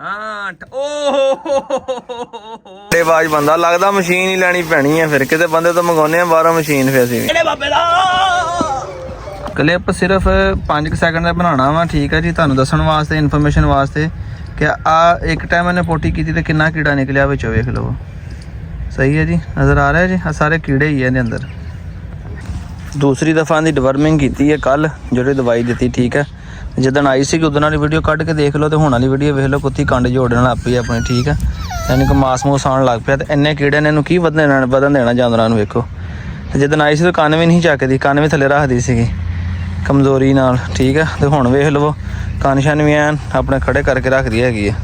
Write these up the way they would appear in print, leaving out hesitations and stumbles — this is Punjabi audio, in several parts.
ਹਾਂ ਓਹ ਆਵਾਜ਼ ਬੰਦਾ ਲੱਗਦਾ ਮਸ਼ੀਨ ਹੀ ਲੈਣੀ ਪੈਣੀ ਹੈ ਫਿਰ ਕਿਤੇ ਬੰਦੇ ਤੋਂ ਮੰਗਾਉਨੇ ਆ ਬਾਹਰੋਂ ਮਸ਼ੀਨ ਫਿਰ ਅਸੀਂ ਵੀ ਬਾਬੇ ਦਾ ਕਲਿੱਪ ਸਿਰਫ 5 ਸੈਕਿੰਡ ਦਾ ਬਣਾਉਣਾ ਵਾ ਠੀਕ ਹੈ ਜੀ ਤੁਹਾਨੂੰ ਦੱਸਣ ਵਾਸਤੇ ਇਨਫੋਰਮੇਸ਼ਨ ਵਾਸਤੇ ਕਿ ਆ ਇੱਕ ਟਾਈਮ ਇਹਨੇ ਪੋਟੀ ਕੀਤੀ ਤੇ ਕਿੰਨਾ ਕੀੜਾ ਨਿਕਲਿਆ ਵਿੱਚੋਂ ਵੇਖ ਲਓ ਸਹੀ ਹੈ ਜੀ ਨਜ਼ਰ ਆ ਰਿਹਾ ਜੀ ਆ ਸਾਰੇ ਕੀੜੇ ਹੀ ਆ ਇਹਦੇ ਅੰਦਰ ਦੂਸਰੀ ਦਫਾ ਦੀ ਡਿਵਰਮਿੰਗ ਕੀਤੀ ਹੈ ਕੱਲ ਜਿਹੜੀ ਦਵਾਈ ਦਿੱਤੀ ਠੀਕ ਹੈ ਜਿੱਦਣ ਆਈ ਸੀ ਉਦੋਂ ਵਾਲੀ ਵੀਡੀਓ ਕੱਢ ਕੇ ਦੇਖ ਲਓ ਤੇ ਹੁਣ ਵਾਲੀ ਵੀਡੀਓ ਵੇਖ ਲਓ ਕੁੱਤੀ ਕੰਡ ਜੋੜਨ ਲੱਗ ਪਈ ਆਪਣੀ ਠੀਕ ਹੈ ਯਾਨੀ ਕਿ ਮਾਸ ਮੂਸ ਆਉਣ ਲੱਗ ਪਿਆ ਤੇ ਇੰਨੇ ਕੀੜੇ ਨੇ ਇਹਨੂੰ ਕੀ ਵਧਣ ਦੇਣਾ ਜਾਨਵਰਾਂ ਨੂੰ ਵੇਖੋ ਤੇ ਜਿੱਦਣ ਆਈ ਸੀ ਤਾਂ ਕੰਨ ਵੀ ਨਹੀਂ ਚੱਕਦੀ ਕੰਨ ਵੀ ਥੱਲੇ ਰੱਖਦੀ ਸੀਗੀ ਕਮਜ਼ੋਰੀ ਨਾਲ ਠੀਕ ਹੈ ਤੇ ਹੁਣ ਵੇਖ ਲਵੋ ਕੰਨ ਸ਼ਨ ਵੀ ਐਨ ਆਪਣੇ ਖੜੇ ਕਰਕੇ ਰੱਖਦੀ ਹੈਗੀ ਹੈ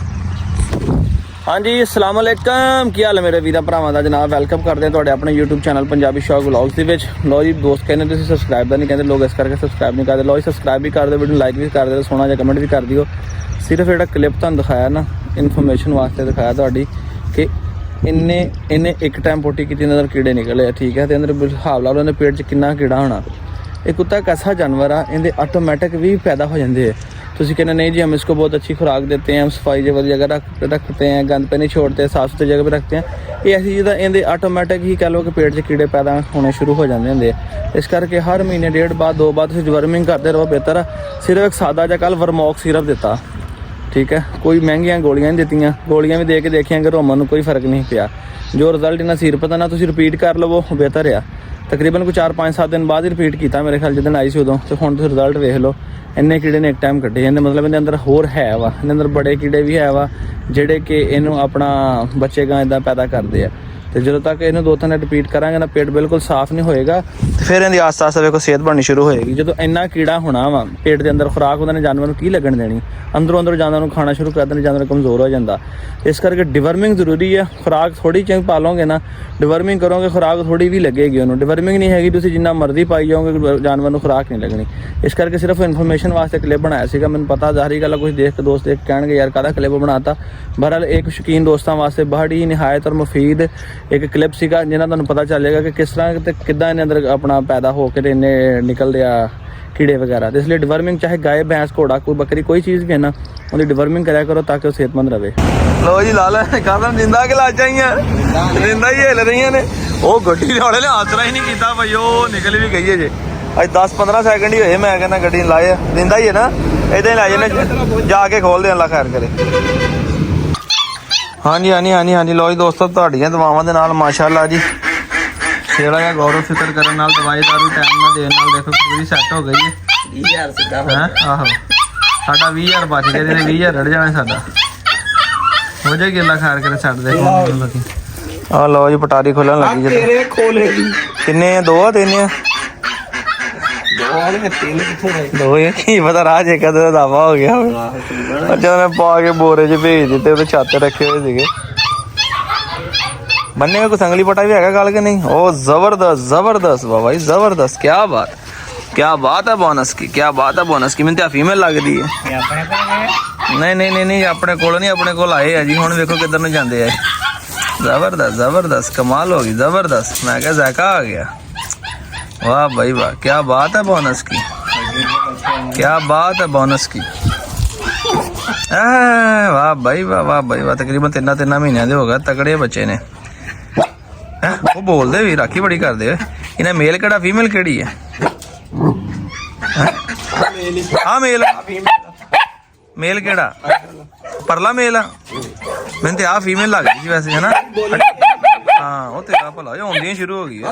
ਹਾਂਜੀ ਅਸਲਾਮ ਵਾਲੇਕਮ ਕੀ ਹਾਲ ਹੈ ਮੇਰੇ ਵੀਰਾਂ ਭਰਾਵਾਂ ਦਾ ਜਨਾਬ ਵੈਲਕਮ ਕਰਦੇ ਹਾਂ ਤੁਹਾਡੇ ਆਪਣੇ YouTube ਚੈਨਲ ਪੰਜਾਬੀ ਸ਼ੌਕ ਵਲੌਗਸ ਦੇ ਵਿੱਚ ਲੋ ਜੀ ਦੋਸਤ ਕਹਿੰਦੇ ਤੁਸੀਂ ਸਬਸਕ੍ਰਾਈਬ ਦਾ ਨਹੀਂ ਕਹਿੰਦੇ ਲੋਕ ਇਸ ਕਰਕੇ ਸਬਸਕ੍ਰਾਈਬ ਨਹੀਂ ਕਰਦੇ ਲੋ ਜੀ ਸਬਸਕ੍ਰਾਈਬ ਵੀ ਕਰ ਦਿਓ ਵੀਡੀਓ ਲਾਈਕ ਵੀ ਕਰ ਦਿਓ ਸੋਹਣਾ ਜਿਹਾ ਕਮੈਂਟ ਵੀ ਕਰ ਦਿਓ ਸਿਰਫ ਜਿਹੜਾ ਕਲਿੱਪ ਤੁਹਾਨੂੰ ਦਿਖਾਇਆ ਨਾ ਇਨਫੋਰਮੇਸ਼ਨ ਵਾਸਤੇ ਦਿਖਾਇਆ ਤੁਹਾਡੀ ਕਿ ਇਹਨੇ ਇੱਕ ਟਾਈਮ ਪੋਟੀ ਕੀਤੀ ਅੰਦਰ ਕੀੜੇ ਨਿਕਲੇ ਆ ਠੀਕ ਹੈ ਤੇ ਅੰਦਰ ਹਿਸਾਬ ਲਾ ਲਓ ਇਹਦੇ ਪੇਟ 'ਚ ਕਿੰਨਾ ਕੀੜਾ ਹੋਣਾ ਇਹ ਕੁੱਤਾ ਇੱਕ ਐਸਾ ਜਾਨਵਰ ਆ ਇਹਦੇ ਆਟੋਮੈਟਿਕ ਵੀ ਪੈਦਾ ਹੋ ਜਾਂਦੇ ਆ तुसी कहना नहीं जी हम इसको बहुत अच्छी खुराक देते हैं हम सफाई जगह जगह रखते हैं गंद पे नहीं छोड़ते साफ सुथरी जगह पे रखते हैं ये ऐसी चीज़ इनके आटोमैटिक ही कह लो कि पेट से कीड़े पैदा होने शुरू हो जाते होंगे इस करके हर महीने 1.5 बाद 2 बाद डिवर्मिंग करते रहो बेहतर सिर्फ एक सादा जा कल वर्मॉक्स सिरप दिता ठीक है कोई महंगियां गोलियां नहीं दित्तियां गोलियां भी दे के देखियां कि रोमन कोई फर्क नहीं पिया जो रिजल्ट इन्हें सिरप का ना तुसी रिपीट कर लवो बेहतर आ तकरीबन कोई 4-5-7 दिन बाद ही रिपीट किया मेरे ख्याल जिस दिन आई सी उदों तो हुण तुसीं रिजल्ट वेख लो ਇੰਨੇ ਕੀੜੇ ਨੇ ਇੱਕ ਟਾਈਮ ਕੱਢੇ ਜਾਂਦੇ ਮਤਲਬ ਇਹਦੇ ਅੰਦਰ ਹੋਰ ਹੈ ਵਾ ਇਹਦੇ ਅੰਦਰ ਬੜੇ ਕੀੜੇ ਵੀ ਹੈ ਵਾ ਜਿਹੜੇ ਕਿ ਇਹਨੂੰ ਆਪਣਾ ਬੱਚੇਗਾ ਇਦਾਂ ਪੈਦਾ ਕਰਦੇ ਆ ਤੇ ਜਦੋਂ ਤੱਕ ਇਹਨੂੰ 2-3 ਰਿਪੀਟ ਕਰਾਂਗੇ ਨਾ ਪੇਟ ਬਿਲਕੁਲ ਸਾਫ਼ ਨਹੀਂ ਹੋਏਗਾ ਤੇ ਫਿਰ ਇਹਦੀ ਆਸਤਾ ਵੇਖੋ ਸਿਹਤ ਬਣਨੀ ਸ਼ੁਰੂ ਹੋਏਗੀ ਜਦੋਂ ਇੰਨਾ ਕੀੜਾ ਹੋਣਾ ਵਾ ਪੇਟ ਦੇ ਅੰਦਰ ਖੁਰਾਕ ਉਹਦੇ ਨੇ ਜਾਨਵਰ ਨੂੰ ਕੀ ਲੱਗਣ ਦੇਣੀ ਅੰਦਰੋਂ ਅੰਦਰ ਜਾਨਵਰ ਨੂੰ ਖਾਣਾ ਸ਼ੁਰੂ ਕਰ ਦੇਣਾ ਜਾਨਵਰ ਕਮਜ਼ੋਰ ਹੋ ਜਾਂਦਾ ਇਸ ਕਰਕੇ ਡਿਵਰਮਿੰਗ ਜ਼ਰੂਰੀ ਆ ਖੁਰਾਕ ਥੋੜੀ ਚੰਗੀ ਪਾਲੋਗੇ ਨਾ ਡਿਵਰਮਿੰਗ ਕਰੋਗੇ ਖੁਰਾਕ ਥੋੜੀ ਵੀ ਲੱਗੇਗੀ ਉਹਨੂੰ ਡਿਵਰਮਿੰਗ ਨਹੀਂ ਹੈਗੀ ਤੁਸੀਂ ਜਿੰਨਾ ਮਰਜ਼ੀ ਪਾਈ ਜਾਓਗੇ ਜਾਨਵਰ ਨੂੰ ਖੁਰਾਕ ਨਹੀਂ ਲੱਗਣੀ ਇਸ ਕਰਕੇ ਸਿਰਫ ਇਨਫੋਰਮੇਸ਼ਨ ਵਾਸਤੇ ਕਲਿੱਪ ਬਣਾਇਆ ਸੀਗਾ ਮੈਨੂੰ ਪਤਾ ਜ਼ਾਹਰੀ ਗੱਲ ਕੁਝ ਦੇਖ ਕੇ ਦੋਸਤ ਦੇਖ ਕਹਿਣਗੇ ਯਾਰ ਕਾਹਦਾ ਕਲਿੱਪ ਬਣਾਤਾ ਬਹਰਹਾਲ ਇੱਕ ਸ਼ੌਕੀਨ ਦੋਸਤਾਂ ਵਾਸਤੇ ਬੜੀ ਨਿਹਾਇਤ ਔਰ ਮੁਫੀਦ ਇੱਕ ਕਲਿੱਪ ਸੀਗਾ ਜਿਹਨਾਂ ਤੁਹਾਨੂੰ ਪਤਾ ਚੱਲੇਗਾ ਕਿ ਕਿਸ ਤਰ੍ਹਾਂ ਤੇ ਕਿੱਦਾਂ ਇਹਨੇ ਅੰਦਰ ਆਪਣਾ ਪੈਦਾ ਹੋ ਕੇ ਤੇ ਇੰਨੇ ਨਿਕਲਦੇ ਆ ਕੀੜੇ ਵਗੈਰਾ ਤੇ ਇਸ ਲਈ ਡਿਵਰਮਿੰਗ ਚਾਹੇ ਗਾय भैंस घोड़ा कोई बकरी कोई चीज़ भी है ना ਉਹਦੀ ਡਿਵਰਮਿੰਗ ਕਰਿਆ ਕਰੋ ਤਾਂ ਕਿ ਉਹ ਸਿਹਤਮੰਦ ਰਹੇ ਲੋ ਜੀ ਲਾਲ ਕਾਹਦਾ ਨਿੰਦਾ ਕਿ ਲਾ ਚਾਹੀਆਂ ਨਿੰਦਾ ਹੀ ਹਿੱਲ ਰਹੀਆਂ ਨੇ ਉਹ ਗੱਡੀ ਵਾਲੇ ਨੇ ਆਸਰਾ ਹੀ ਨਹੀਂ ਕੀਤਾ ਭਾਈ ਉਹ ਨਿਕਲ ਵੀ ਗਈ ਹੈ ਜੇ ਅੱਜ 10-15 ਸੈਕਿੰਡ ਹੀ ਹੋਏ ਮੈਂ ਕਹਿੰਦਾ ਗੱਡੀ ਲਾਏ ਨਿੰਦਾ ਹੀ ਹੈ ਨਾ ਇਦਾਂ ਹੀ ਲੈ ਜਾਂਦੇ ਜਾ ਕੇ ਖੋਲਦੇ ਅੱਲਾ ਖੈਰ ਕਰੇ ਹਾਂਜੀ ਲੋ ਜੀ ਦੋਸਤੋ ਤੁਹਾਡੀਆਂ ਦੁਆਵਾਂ ਦੇ ਨਾਲ ਮਾਸ਼ਾਅੱਲਾ ਜੀ ਥੋੜਾ ਜਿਹਾ ਗੌਰਵ ਫਿਕਰ ਕਰਨ ਨਾਲ ਦਵਾਈ ਦਾਰੂ ਟਾਈਮ ਨਾਲ ਦੇਣ ਨਾਲ ਦੇਖੋ ਪੂਰੀ ਸੈੱਟ ਹੋ ਗਈ ਹੈ 20000 ਸਿੱਧਾ ਹੈ ਆਹੋ ਸਾਡਾ 20000 ਬਚ ਗਿਆ ਜਿਹਨੇ 20000 ਰੜ ਜਾਣਾ ਸਾਡਾ ਹੋ ਜਾਏਗੀ ਅੱਲਾ ਖੈਰ ਕਰੇ ਛੱਡ ਦੇ ਆ ਲਓ ਜੀ ਪਟਾਰੀ ਖੋਲਣ ਲੱਗੀ ਜੇ ਤੇਰੇ ਖੋਲੇ ਕਿੰਨੇ ਆ 2 ਆ 3 ਆ 2 ਇਹ ਕੀ ਪਤਾ ਰਾਜ ਇੱਕ ਦਾ ਦਾਵਾ ਹੋ ਗਿਆ ਜਦੋਂ ਮੈਂ ਪਾ ਕੇ ਬੋਰੇ 'ਚ ਭੇਜ ਦਿੱਤੇ ਉਹਦੇ ਛੱਤ ਰੱਖੇ ਹੋਏ ਸੀਗੇ बनने का कुछ अंगली पटा भी है कल के नहीं ओ जबरदस्त बाबा जबरदस्त क्या बात है बोनस की मैंने तो फीमेल लग रही है नहीं अपने कोल नहीं अपने कोल आए है जी हुण देखो किधर ਨੂੰ ਜਾਂਦੇ ਆ जबरदस्त कमाल होगी जबरदस्त मैं क्या ज़ायका आ गया वाह भाई वाह क्या बात है बोनस की वाह भाई वाह तकरीबन 3 महीनों के हो गए तगड़े बच्चे ने ਉਹ ਬੋਲਦੇ ਵੀ ਰਾਖੀ ਬੜੀ ਕਰਦੇ ਇਹਨਾਂ ਮੇਲ ਕਿਹੜਾ ਫੀਮੇਲ ਕਿਹੜੀ ਹੈ ਆ ਮੇਲ ਕਿਹੜਾ ਪਰਲਾ ਮੇਲ ਆ ਮੈਨੂੰ ਤੇ ਆ ਫੀਮੇਲ ਲੱਗਦੀ ਸੀ ਵੈਸੇ ਹੈਨਾ ਹਾਂ ਉਹ ਤੇਰਾ ਭਲਾ ਆਉਂਦੀਆਂ ਸ਼ੁਰੂ ਹੋ ਗਈ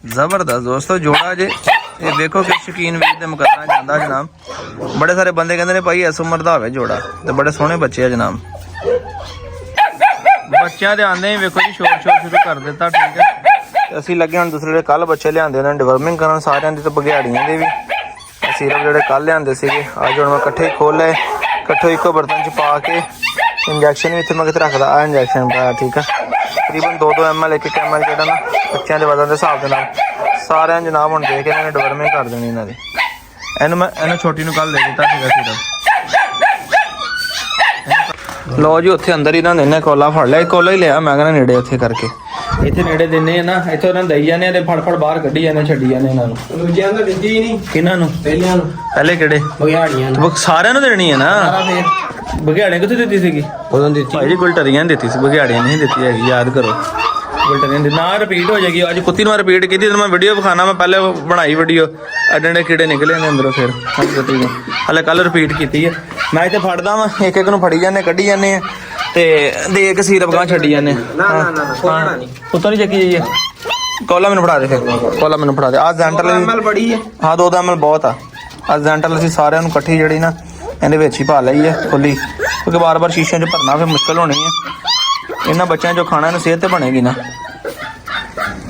ਜ਼ਬਰਦਸਤ ਦੋਸਤੋ ਜੋੜਾ ਜੇ ਇਹ ਦੇਖੋ ਕਿ ਸ਼ੌਕੀਨ ਵੀਰ ਦੇ ਮੁਕੱਦਰਾਂ ਜਾਂਦਾ ਜਨਾਬ ਬੜੇ ਸਾਰੇ ਬੰਦੇ ਕਹਿੰਦੇ ਨੇ ਭਾਈ ਇਸ ਉਮਰ ਦਾ ਹੋਵੇ ਜੋੜਾ ਤੇ ਬੜੇ ਸੋਹਣੇ ਬੱਚੇ ਆ ਜਨਾਬ ਬੱਚਿਆਂ ਦੇ ਆਉਂਦੇ ਹੀ ਵੇਖੋ ਜੀ ਸ਼ੋਰ ਸ਼ੁਰੂ ਕਰ ਦਿੱਤਾ ਠੀਕ ਹੈ ਅਸੀਂ ਲੱਗੇ ਹੁਣ ਦੂਸਰੇ ਜਿਹੜੇ ਕੱਲ ਬੱਚੇ ਲਿਆਂਦੇ ਉਹਨਾਂ ਨੇ ਡਿਵਰਮਿੰਗ ਕਰਨ ਸਾਰਿਆਂ ਦੀ ਤੇ ਬਘਿਆੜੀਆਂ ਦੇ ਵੀ ਸਿਰਫ ਜਿਹੜੇ ਕੱਲ ਲਿਆਂਦੇ ਸੀਗੇ ਅੱਜ ਹੁਣ ਮੈਂ ਇਕੱਠੇ ਖੋਲ ਲਏ ਇਕੱਠੇ ਇੱਕੋ ਬਰਤਨ 'ਚ ਪਾ ਕੇ ਇੰਜੈਕਸ਼ਨ ਵੀ ਇੱਥੇ ਮੈਂ ਕਿਤੇ ਰੱਖਦਾ ਆ ਇੰਜੈਕਸ਼ਨ ਪਾਇਆ ਠੀਕ ਆ ਤਕਰੀਬਨ 2 ml 1 ml ਜਿਹੜਾ ਨਾ ਬੱਚਿਆਂ ਦੇ ਵਜ਼ਨ ਦੇ ਹਿਸਾਬ ਦੇ ਨਾਲ ਸਾਰਿਆਂ ਜਨਾਬ ਹੁਣ ਦੇਖ ਕੇ ਇਹਨਾਂ ਨੇ ਡਿਵਰਮਿੰਗ ਕਰ ਦੇਣੀ ਇਹਨਾਂ ਦੀ ਇਹਨੂੰ ਛੋਟੀ ਨੂੰ ਕੱਲ ਦੇ ਦਿੱਤਾ ਸੀਗਾ ਸਿਰਫ ਲੋ ਜੀ ਉੱਥੇ ਅੰਦਰ ਹੀ ਨਾ ਇਹਨੇ ਕੋਲਾ ਫੜ ਲਿਆ ਕੋਲਾ ਹੀ ਲਿਆ ਮੈਂ ਕਹਿੰਦਾ ਨੇੜੇ ਉੱਥੇ ਕਰਕੇ ਇੱਥੇ ਨੇੜੇ ਦਿੰਨੇ ਆ ਨਾ ਇੱਥੇ ਉਹਨਾਂ ਦਈ ਜਾਂਦੇ ਆ ਤੇ ਫੜ ਬਾਹਰ ਕੱਢੀ ਜਾਂਦੇ ਛੱਡੀ ਜਾਂਦੇ ਇਹਨਾਂ ਨੂੰ ਦੂਜਿਆਂ ਦਾ ਦਿੱਤੀ ਨਹੀਂ ਕਿਹਨਾਂ ਨੂੰ ਪਹਿਲਿਆਂ ਨੂੰ ਪਹਿਲੇ ਕਿਹੜੇ ਬਘਿਆੜੀਆਂ ਨੂੰ ਸਾਰਿਆਂ ਨੂੰ ਦੇਣੀ ਹੈ ਨਾ ਬਘਿਆੜੀਆਂ ਕਿੱਥੇ ਦਿੱਤੀ ਸੀਗੀ ਉਦੋਂ ਦਿੱਤੀ ਭਾਈ ਜੀ ਗੁਲਟਰੀਆਂ ਦਿੱਤੀ ਸੀ, ਬਘਿਆੜੀਆਂ ਨਹੀਂ ਦਿੱਤੀ ਹੈਗੀ, ਯਾਦ ਕਰੋ। ਗੁਲਟਰੀਆਂ ਦੀ ਨਾ ਰਿਪੀਟ ਹੋ ਜਾਏਗੀ। ਅੱਜ ਕੁੱਤੀ ਨੂੰ ਰਿਪੀਟ ਕੀਤੀ ਤੇ ਮੈਂ ਵੀਡੀਓ ਵਿਖਾਣਾ, ਮੈਂ ਪਹਿਲੇ ਬਣਾਈ ਵੀਡੀਓ, ਐਡੇ ਕੀੜੇ ਨਿਕਲੇ ਨੇ ਅੰਦਰੋਂ। ਫਿਰ ਕੁੱਤੀ ਨੂੰ ਹਲੇ ਕੱਲ ਰਿਪੀਟ ਕੀਤੀ ਹੈ। ਮੈਂ ਇੱਥੇ ਫੜਦਾ ਵਾਂ, ਇੱਕ ਇੱਕ ਨੂੰ ਫੜੀ ਜਾਂਦੇ, ਕੱਢੀ ਜਾਂਦੇ ਆ ਤੇ ਦੇ ਕੇ ਸੀਰਪ ਗਾਂ ਛੱਡੀ ਜਾਂਦੇ। ਨਾ ਉੱਤੋਂ ਨਹੀਂ ਚੱਕੀ ਜਾਈਏ। ਕੋਲਾ ਮੈਨੂੰ ਫੜਾ ਦੇ, ਫਿਰ ਕੋਲਾ ਮੈਨੂੰ ਫੜਾ ਦੇ। ਆਹ ਜੈਂਟਲ ਬੜੀ ਹੈ। ਹਾਂ 2 ml ਬਹੁਤ ਆ। ਆਹ ਜੈਂਟਲ ਅਸੀਂ ਸਾਰਿਆਂ ਨੂੰ ਇਕੱਠੀ ਜਿਹੜੀ ਨਾ ਇਹਦੇ ਵਿੱਚ ਹੀ ਪਾ ਲਈ ਹੈ ਖੁੱਲੀ, ਕਿਉਂਕਿ ਬਾਰ-ਬਾਰ ਸ਼ੀਸ਼ਿਆਂ 'ਚ ਭਰਨਾ ਫਿਰ ਮੁਸ਼ਕਲ ਹੋਣੀ ਹੈ। ਇਹਨਾਂ ਬੱਚਿਆਂ 'ਚੋਂ ਖਾਣਾ ਇਹਨੂੰ ਸਿਹਤ ਤੇ ਬਣੇਗੀ ਨਾ।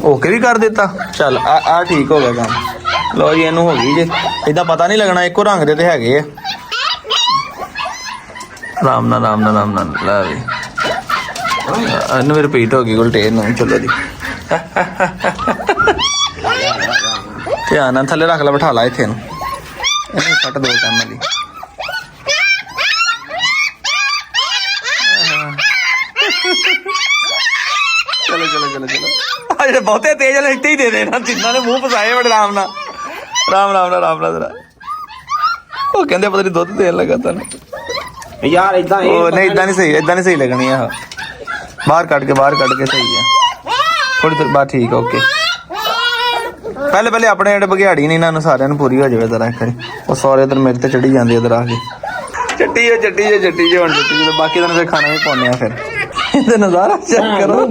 ਓਕੇ ਵੀ ਕਰ ਦਿੱਤਾ, ਚੱਲ ਆ ਠੀਕ ਹੋ ਗਿਆ ਕੰਮ। ਲਓ ਜੀ ਇਹਨੂੰ ਹੋ ਗਈ ਜੇ, ਇਹਦਾ ਪਤਾ ਨਹੀਂ ਲੱਗਣਾ, ਇੱਕੋ ਰੰਗ ਦੇ ਤੇ ਹੈਗੇ ਆ। ਆਰਾਮ ਨਾਲ ਲੈ ਵੀ ਇਹਨੂੰ ਵੀ ਰਿਪੀਟ ਹੋ ਗਈ ਗੁਲਟੇ ਨੂੰ। ਚਲੋ ਜੀ ਧਿਆਨ ਨਾਲ ਥੱਲੇ ਰੱਖ ਲੈ, ਬਿਠਾ ਲਾ ਇੱਥੇ ਨੂੰ, ਇਹਨੂੰ ਕੱਟ 2 ਕੰਮ ਦੀ। ਚਲੋ ਆ ਜਿਹੜੇ ਬਹੁਤੇ ਤੇਜ਼ ਵਾਲੇ ਇੱਥੇ ਹੀ ਦੇ ਦੇਣਾ, ਜਿੰਨਾਂ ਨੇ ਮੂੰਹ ਫਸਾਏ ਬੜੇ ਆਰਾਮ ਨਾਲ ਜ਼ਰਾ। ਉਹ ਕਹਿੰਦੇ ਪਤਾ ਨਹੀਂ ਦੁੱਧ ਦੇਣ ਲੱਗਾ ਤੁਹਾਨੂੰ ਯਾਰ ਇਦਾਂ ਉਹ ਨਹੀਂ, ਇਦਾਂ ਨਹੀਂ ਸਹੀ ਲੱਗਣੀ ਆ। ਬਾਹਰ ਕੱਢ ਕੇ ਸਹੀ ਆ। ਥੋੜੀ ਦੇਰ ਬਾਅਦ ਠੀਕ, ਓਕੇ। ਪਹਿਲੇ ਆਪਣੇ ਜਿਹੜੇ ਬਘਿਆੜੀ ਨੇ ਇਹਨਾਂ ਨੂੰ ਸਾਰਿਆਂ ਨੂੰ ਪੂਰੀ ਹੋ ਜਾਵੇ ਜ਼ਰਾ ਇੱਕ ਵਾਰੀ। ਉਹ ਸਾਰੇ ਇਧਰ ਮੇਰੇ ਤੇ ਚੜੀ ਜਾਂਦੇ ਇਧਰ ਆ ਕੇ। ਚੱਟੀ ਜੇ ਹੁਣ ਬਾਕੀ ਦਿਨ ਫਿਰ ਖਾਣਾ ਵੀ ਪਾਉਂਦੇ ਆ। ਫਿਰ ਇਹਦਾ ਨਜ਼ਾਰਾ ਚੈੱਕ ਕਰੋ,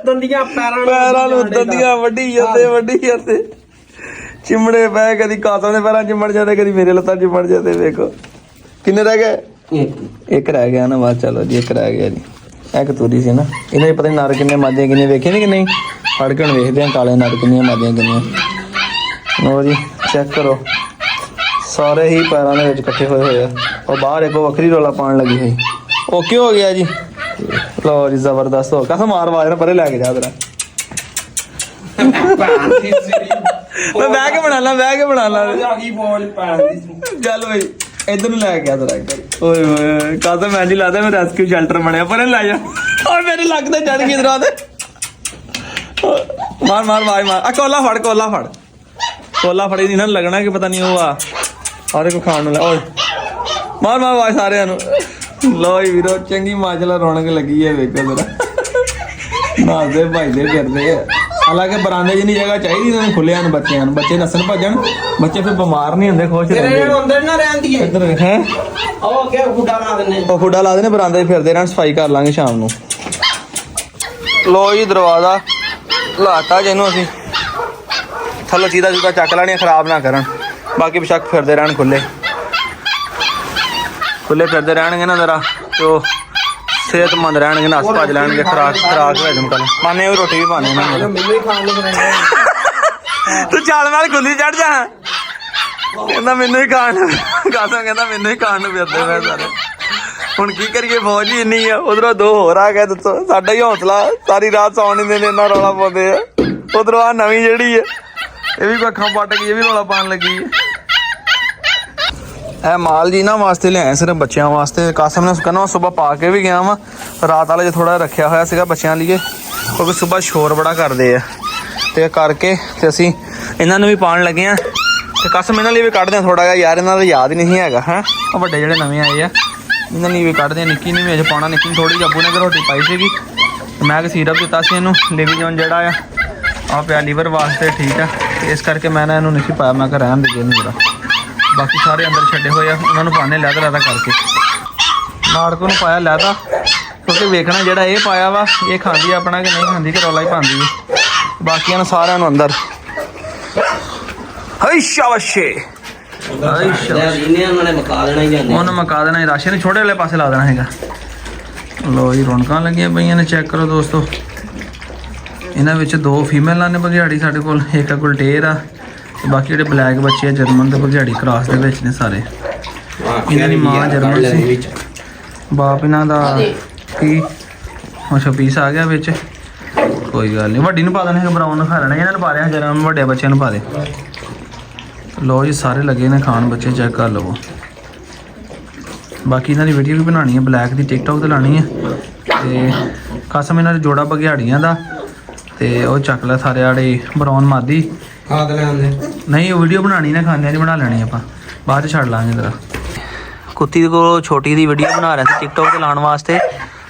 ਦੰਦੀਆਂ ਪੈਰਾਂ ਨੂੰ ਦੰਦੀਆਂ ਵੱਢੀ ਜਾਂਦੇ। ਚਿਮੜੇ ਪੈ, ਕਦੀ ਕਾਸਾਂ ਦੇ ਪੈਰਾਂ ਚਿਮੜ ਜਾਂਦੇ, ਕਦੀ ਮੇਰੇ ਲੱਤਾਂ ਚਿਮੜ ਜਾਂਦੇ। ਵੇਖੋ ਕਿੰਨੇ ਰਹਿ ਗਏ, ਇੱਕ ਰਹਿ ਗਿਆ ਨਾ ਬਸ। ਚਲੋ ਜੀ ਇੱਕ ਰਹਿ ਗਿਆ ਜੀ। ਇਹ ਕਤੂਰੀ ਸੀ ਨਾ, ਇਹਨਾਂ ਦੀ ਪਤਾ ਨਹੀਂ ਨਰ ਕਿੰਨੇ ਮਾਦੀਆਂ ਕਿੰਨੀਆਂ ਵੇਖੇ ਨਹੀਂ ਕਿ ਨਹੀਂ। ਫੜ ਕੇ ਹੁਣ ਵੇਖਦੇ ਆ ਕਾਲੇ ਨਰ ਕਿੰਨੀਆਂ ਮਾਦੀਆਂ ਕਿੰਨੀਆਂ। ਲਓ ਜੀ ਚੈੱਕ ਕਰੋ, ਸਾਰੇ ਹੀ ਪੈਰਾਂ ਦੇ ਵਿੱਚ ਇਕੱਠੇ ਹੋਏ ਆ। ਉਹ ਬਾਹਰ ਇੱਕ ਵੱਖਰੀ ਰੌਲਾ ਪਾਉਣ ਲੱਗੀ ਹੋਈ। ਓਕੇ ਹੋ ਗਿਆ ਜੀ। ਲਓ ਜੀ ਜ਼ਬਰਦਸਤ ਹੋ। ਕਸਮ ਮਾਰ ਆਵਾਜ਼ ਨਾ ਪਰੇ ਲੈ ਕੇ ਜਾ ਤੇਰਾ। ਮੈਂ ਬਹਿ ਕੇ ਬਣਾ ਲਾ ਚੱਲ ਬਈ ਇੱਧਰ ਨੂੰ ਲੈ ਗਿਆ ਤੇਰਾ ਇੱਕ। ਓਏ ਹੋਏ ਕਾਸਮ ਮੈਂ ਜੀ ਲੱਗਦਾ ਮੈਂ ਰੈਸਕਿਊ ਸ਼ੈਲਟਰ ਬਣਿਆ। ਪਰੇ ਲੈ ਜਾ। ਓਏ ਮੇਰੇ ਲੱਕ ਤੇ ਚੜ ਗਈ ਦਰਾ ਤੇ। ਮਾਰ ਆਵਾਜ਼ ਮਾਰ। ਆ ਕੋਲਾ ਫੜੀ ਨਹੀਂ ਨਾ ਲੱਗਣਾ ਕਿ ਪਤਾ ਨਹੀਂ ਉਹ ਆ ਸਾਰੇ ਕੋ ਖਾਣ ਨੂੰ ਲੈ। ਓਏ ਮਾਰ ਆਵਾਜ਼ ਸਾਰਿਆਂ ਨੂੰ। ਲੋ ਵੀਰੋ ਚੰਗੀ ਮਾਜਲਾ ਰੌਣਕ ਲੱਗੀ ਹੈ। ਵੇਖੋ ਜਰਾ ਨਾਦੇ ਭਾਈਦੇ ਫਿਰਦੇ ਆ। ਹਾਲਾਂਕਿ ਬਰਾਂਡੇ ਜਿੰਨੀ ਜਗ੍ਹਾ ਚਾਹੀਦੀ ਇਹਨਾਂ ਨੂੰ ਖੁੱਲਿਆਂ ਨੂੰ, ਬੱਚਿਆਂ ਨੂੰ। ਬੱਚੇ ਨਸਲ ਭੱਜਣ, ਬੱਚੇ ਫਿਰ ਬਿਮਾਰ ਨਹੀਂ ਹੁੰਦੇ, ਖੁਸ਼ ਰਹਿੰਦੇ। ਅੰਦਰ ਨਾ ਰਹਿੰਦੀ ਹੈ ਇੱਧਰ ਹੈ ਉਹ ਅੱਗੇ ਫੁੱਡਾ ਲਾ ਦਿੰਦੇ। ਉਹ ਫੁੱਡਾ ਲਾ ਦੇਣੇ, ਬਰਾਂਡੇ ਫਿਰਦੇ ਰਹਿਣ। ਸਫਾਈ ਕਰ ਲਾਂਗੇ ਸ਼ਾਮ ਨੂੰ। ਲੋ ਜੀ ਦਰਵਾਜ਼ਾ ਲਾਤਾ ਜਿਹਨੂੰ ਅਸੀਂ ਥੱਲੋਂ ਚੀਦਾ ਚੱਕ ਲੈਣੀਆਂ, ਖਰਾਬ ਨਾ ਕਰਨ। ਬਾਕੀ ਬੇਸ਼ੱਕ ਫਿਰਦੇ ਰਹਿਣ, ਖੁੱਲੇ ਫਿਰਦੇ ਰਹਿਣਗੇ ਨਾ ਜ਼ਰਾ ਤੇ ਉਹ ਸਿਹਤਮੰਦ ਰਹਿਣਗੇ, ਨਸ ਭੱਜ ਲੈਣਗੇ, ਖਰਾਕ ਹਜਮ ਕਰਨ। ਪਾਣੇ ਉਹ ਰੋਟੀ ਵੀ ਪਾਣੇ ਨਾ। ਤੂੰ ਚੱਲ ਨਾਲ ਗੁੱਲੀ ਚੜ ਜਾ। ਕਹਿੰਦਾ ਮੈਨੂੰ ਹੀ ਖਾਣ ਨੂੰ ਫਿਰਦੇ ਮੈਂ ਸਾਰੇ। ਹੁਣ ਕੀ ਕਰੀਏ, ਫੌਜ ਹੀ ਇੰਨੀ ਆ। ਉਧਰੋਂ 2 ਹੋਰ ਆ ਗਏ, ਦੱਸੋ ਸਾਡਾ ਹੀ ਹੌਸਲਾ। ਸਾਰੀ ਰਾਤ ਸੌਣ ਨਹੀਂ ਦਿੰਦੇ, ਇੰਨਾ ਰੌਲਾ ਪਾਉਂਦੇ ਆ। ਉਧਰੋਂ ਆ ਨਵੀਂ ਜਿਹੜੀ ਆ, ਇਹ ਵੀ ਅੱਖਾਂ ਪੱਟ ਗਈ, ਇਹ ਵੀ ਰੌਲਾ ਪਾਉਣ ਲੱਗੀ। ਇਹ ਮਾਲ ਜੀ ਨਾ ਵਾਸਤੇ ਲਿਆਏ, ਸਿਰਫ ਬੱਚਿਆਂ ਵਾਸਤੇ। ਕਾਸਮ ਨੇ ਕਹਿੰਦਾ ਸੁਬਹ ਪਾ ਕੇ ਵੀ ਗਿਆ ਵਾ। ਰਾਤ ਵਾਲੇ 'ਚ ਥੋੜਾ ਰੱਖਿਆ ਹੋਇਆ ਸੀਗਾ ਬੱਚਿਆਂ ਲਈ, ਕਿਉਂਕਿ ਸੁਬਹ ਸ਼ੋਰ ਬੜਾ ਕਰਦੇ ਆ ਤੇ ਕਰਕੇ ਤੇ ਅਸੀਂ ਇਹਨਾਂ ਨੂੰ ਵੀ ਪਾਉਣ ਲੱਗੇ ਆ। ਤੇ ਕਾਸਮ ਇਹਨਾਂ ਲਈ ਵੀ ਕੱਢਦੇ ਆ ਥੋੜਾ ਜਿਹਾ, ਯਾਰ ਇਹਨਾਂ ਦਾ ਯਾਦ ਹੀ ਨਹੀਂ ਹੈਗਾ ਹੈ। ਉਹ ਵੱਡੇ ਜਿਹੜੇ ਨਵੇਂ ਆਏ ਆ ਇਹਨਾਂ ਲਈ ਵੀ ਕੱਢਦੇ ਆ। ਨਿੱਕੀ ਨੇ ਵੀ ਅਜੇ ਪਾਉਣਾ। ਨਿੱਕੀ ਨੂੰ ਥੋੜੀ ਜੱਬੂ ਨੇ ਰੋਟੀ ਪਾਈ ਸੀਗੀ, ਮੈਂ ਕਿ ਸੀਰਪ ਦਿੱਤਾ ਸੀ ਇਹਨੂੰ। ਲਿਵੀਜੋਨ ਜਿਹੜਾ ਆ ਪਿਆ ਲੀਵਰ ਵਾਸਤੇ, ਠੀਕ ਆ। ਤੇ ਇਸ ਕਰਕੇ ਮੈਂ ਨਾ ਇਹਨੂੰ ਨਹੀਂ ਪਾਇਆ, ਮੈਂ ਕਿਹਾ ਰਹਿਣ ਦੇ ਇਹਨੂੰ ਜਰਾ। ਬਾਕੀ ਸਾਰੇ ਅੰਦਰ ਛੱਡੇ ਹੋਏ ਆ, ਉਹਨਾਂ ਨੂੰ ਪਾਣੇ ਲੈਦਾ ਕਰਕੇ। ਨਾੜਕੋ ਨੂੰ ਪਾਇਆ ਲੈਦਾ, ਕਿਉਂਕਿ ਵੇਖਣਾ ਜਿਹੜਾ ਇਹ ਪਾਇਆ ਵਾ ਇਹ ਖਾਂਦੀ ਆਪਣਾ ਕਿ ਨਹੀਂ ਖਾਂਦੀ, ਕਿ ਰੌਲਾ ਹੀ ਪਾਉਂਦੀ ਹੈ। ਬਾਕੀਆਂ ਨੂੰ ਸਾਰਿਆਂ ਨੂੰ ਅੰਦਰ। ਹਾਏ ਸ਼ਾਬਾਸ਼ੇ, ਉਹਨੇ ਮਕਾ ਦੇਣਾ। ਰਾਸ਼ਨ ਛੋਟੇ ਵਾਲੇ ਪਾਸੇ ਲਾ ਦੇਣਾ ਹੈਗਾ। ਲੋ ਜੀ ਰੌਣਕਾਂ ਲੱਗੀਆਂ ਪਈਆਂ ਨੇ, ਚੈੱਕ ਕਰੋ ਦੋਸਤੋ। ਇਹਨਾਂ ਵਿੱਚ 2 ਫੀਮੇਲਾਂ ਨੇ ਬਘਿਆੜੀ ਸਾਡੇ ਕੋਲ, ਇੱਕ ਗੁਲਟੇਰ ਆ ਤੇ ਬਾਕੀ ਜਿਹੜੇ ਬਲੈਕ ਬੱਚੇ ਆ ਜਰਮਨ ਤੇ ਬਘਿਆੜੀ ਕ੍ਰਾਸ ਦੇ ਵਿੱਚ ਨੇ ਸਾਰੇ। ਇਹਨਾਂ ਦੀ ਮਾਂ ਜਰਮਨ ਸੀ, ਬਾਪ ਇਹਨਾਂ ਦਾ ਕੀ ਅੱਛਾ ਪੀਸ ਆ ਗਿਆ ਵਿੱਚ। ਕੋਈ ਗੱਲ ਨਹੀਂ, ਵੱਡੀ ਨੂੰ ਪਾ ਦੇਣਾ ਹੈਗਾ, ਬਰਾਊਨ ਨੂੰ ਖਾ ਲੈਣਾ। ਇਹਨਾਂ ਨੂੰ ਪਾ ਦਿਆ ਜਰਮਨ, ਵੱਡੇ ਬੱਚਿਆਂ ਨੂੰ ਪਾ ਦੇ। ਲੋ ਜੀ ਸਾਰੇ ਲੱਗੇ ਨੇ ਖਾਣ, ਬੱਚੇ ਚੈੱਕ ਕਰ ਲਵੋ। ਬਾਕੀ ਇਹਨਾਂ ਦੀ ਵੀਡੀਓ ਵੀ ਬਣਾਉਣੀ ਹੈ, ਬਲੈਕ ਦੀ ਟਿਕਟੌਕ ਤੇ ਲਾਉਣੀ ਹੈ। ਤੇ ਕਸਮ ਇਹਨਾਂ ਦੇ ਜੋੜਾ ਬਘਿਆੜੀਆਂ ਦਾ ਤੇ ਉਹ ਚੱਕ ਲੈ ਸਾਰੇ ਆੜੇ ਬਰਾਊਨ ਮਾਦੀ ਖਾਦ ਲੈਂਦੇ। ਨਹੀਂ ਉਹ ਵੀਡੀਓ ਬਣਾਉਣੀ ਨਾ, ਖਾਣੇ ਦੀ ਬਣਾ ਲੈਣੀ ਆਪਾਂ, ਬਾਅਦ ਚ ਛੱਡ ਲਾਂਗੇ ਜਰਾ। ਕੁੱਤੀ ਕੋਲ ਛੋਟੀ ਦੀ ਵੀਡੀਓ ਬਣਾ ਰਿਹਾ ਸੀ ਟਿਕਟੋਕ ਤੇ ਲਾਉਣ ਵਾਸਤੇ,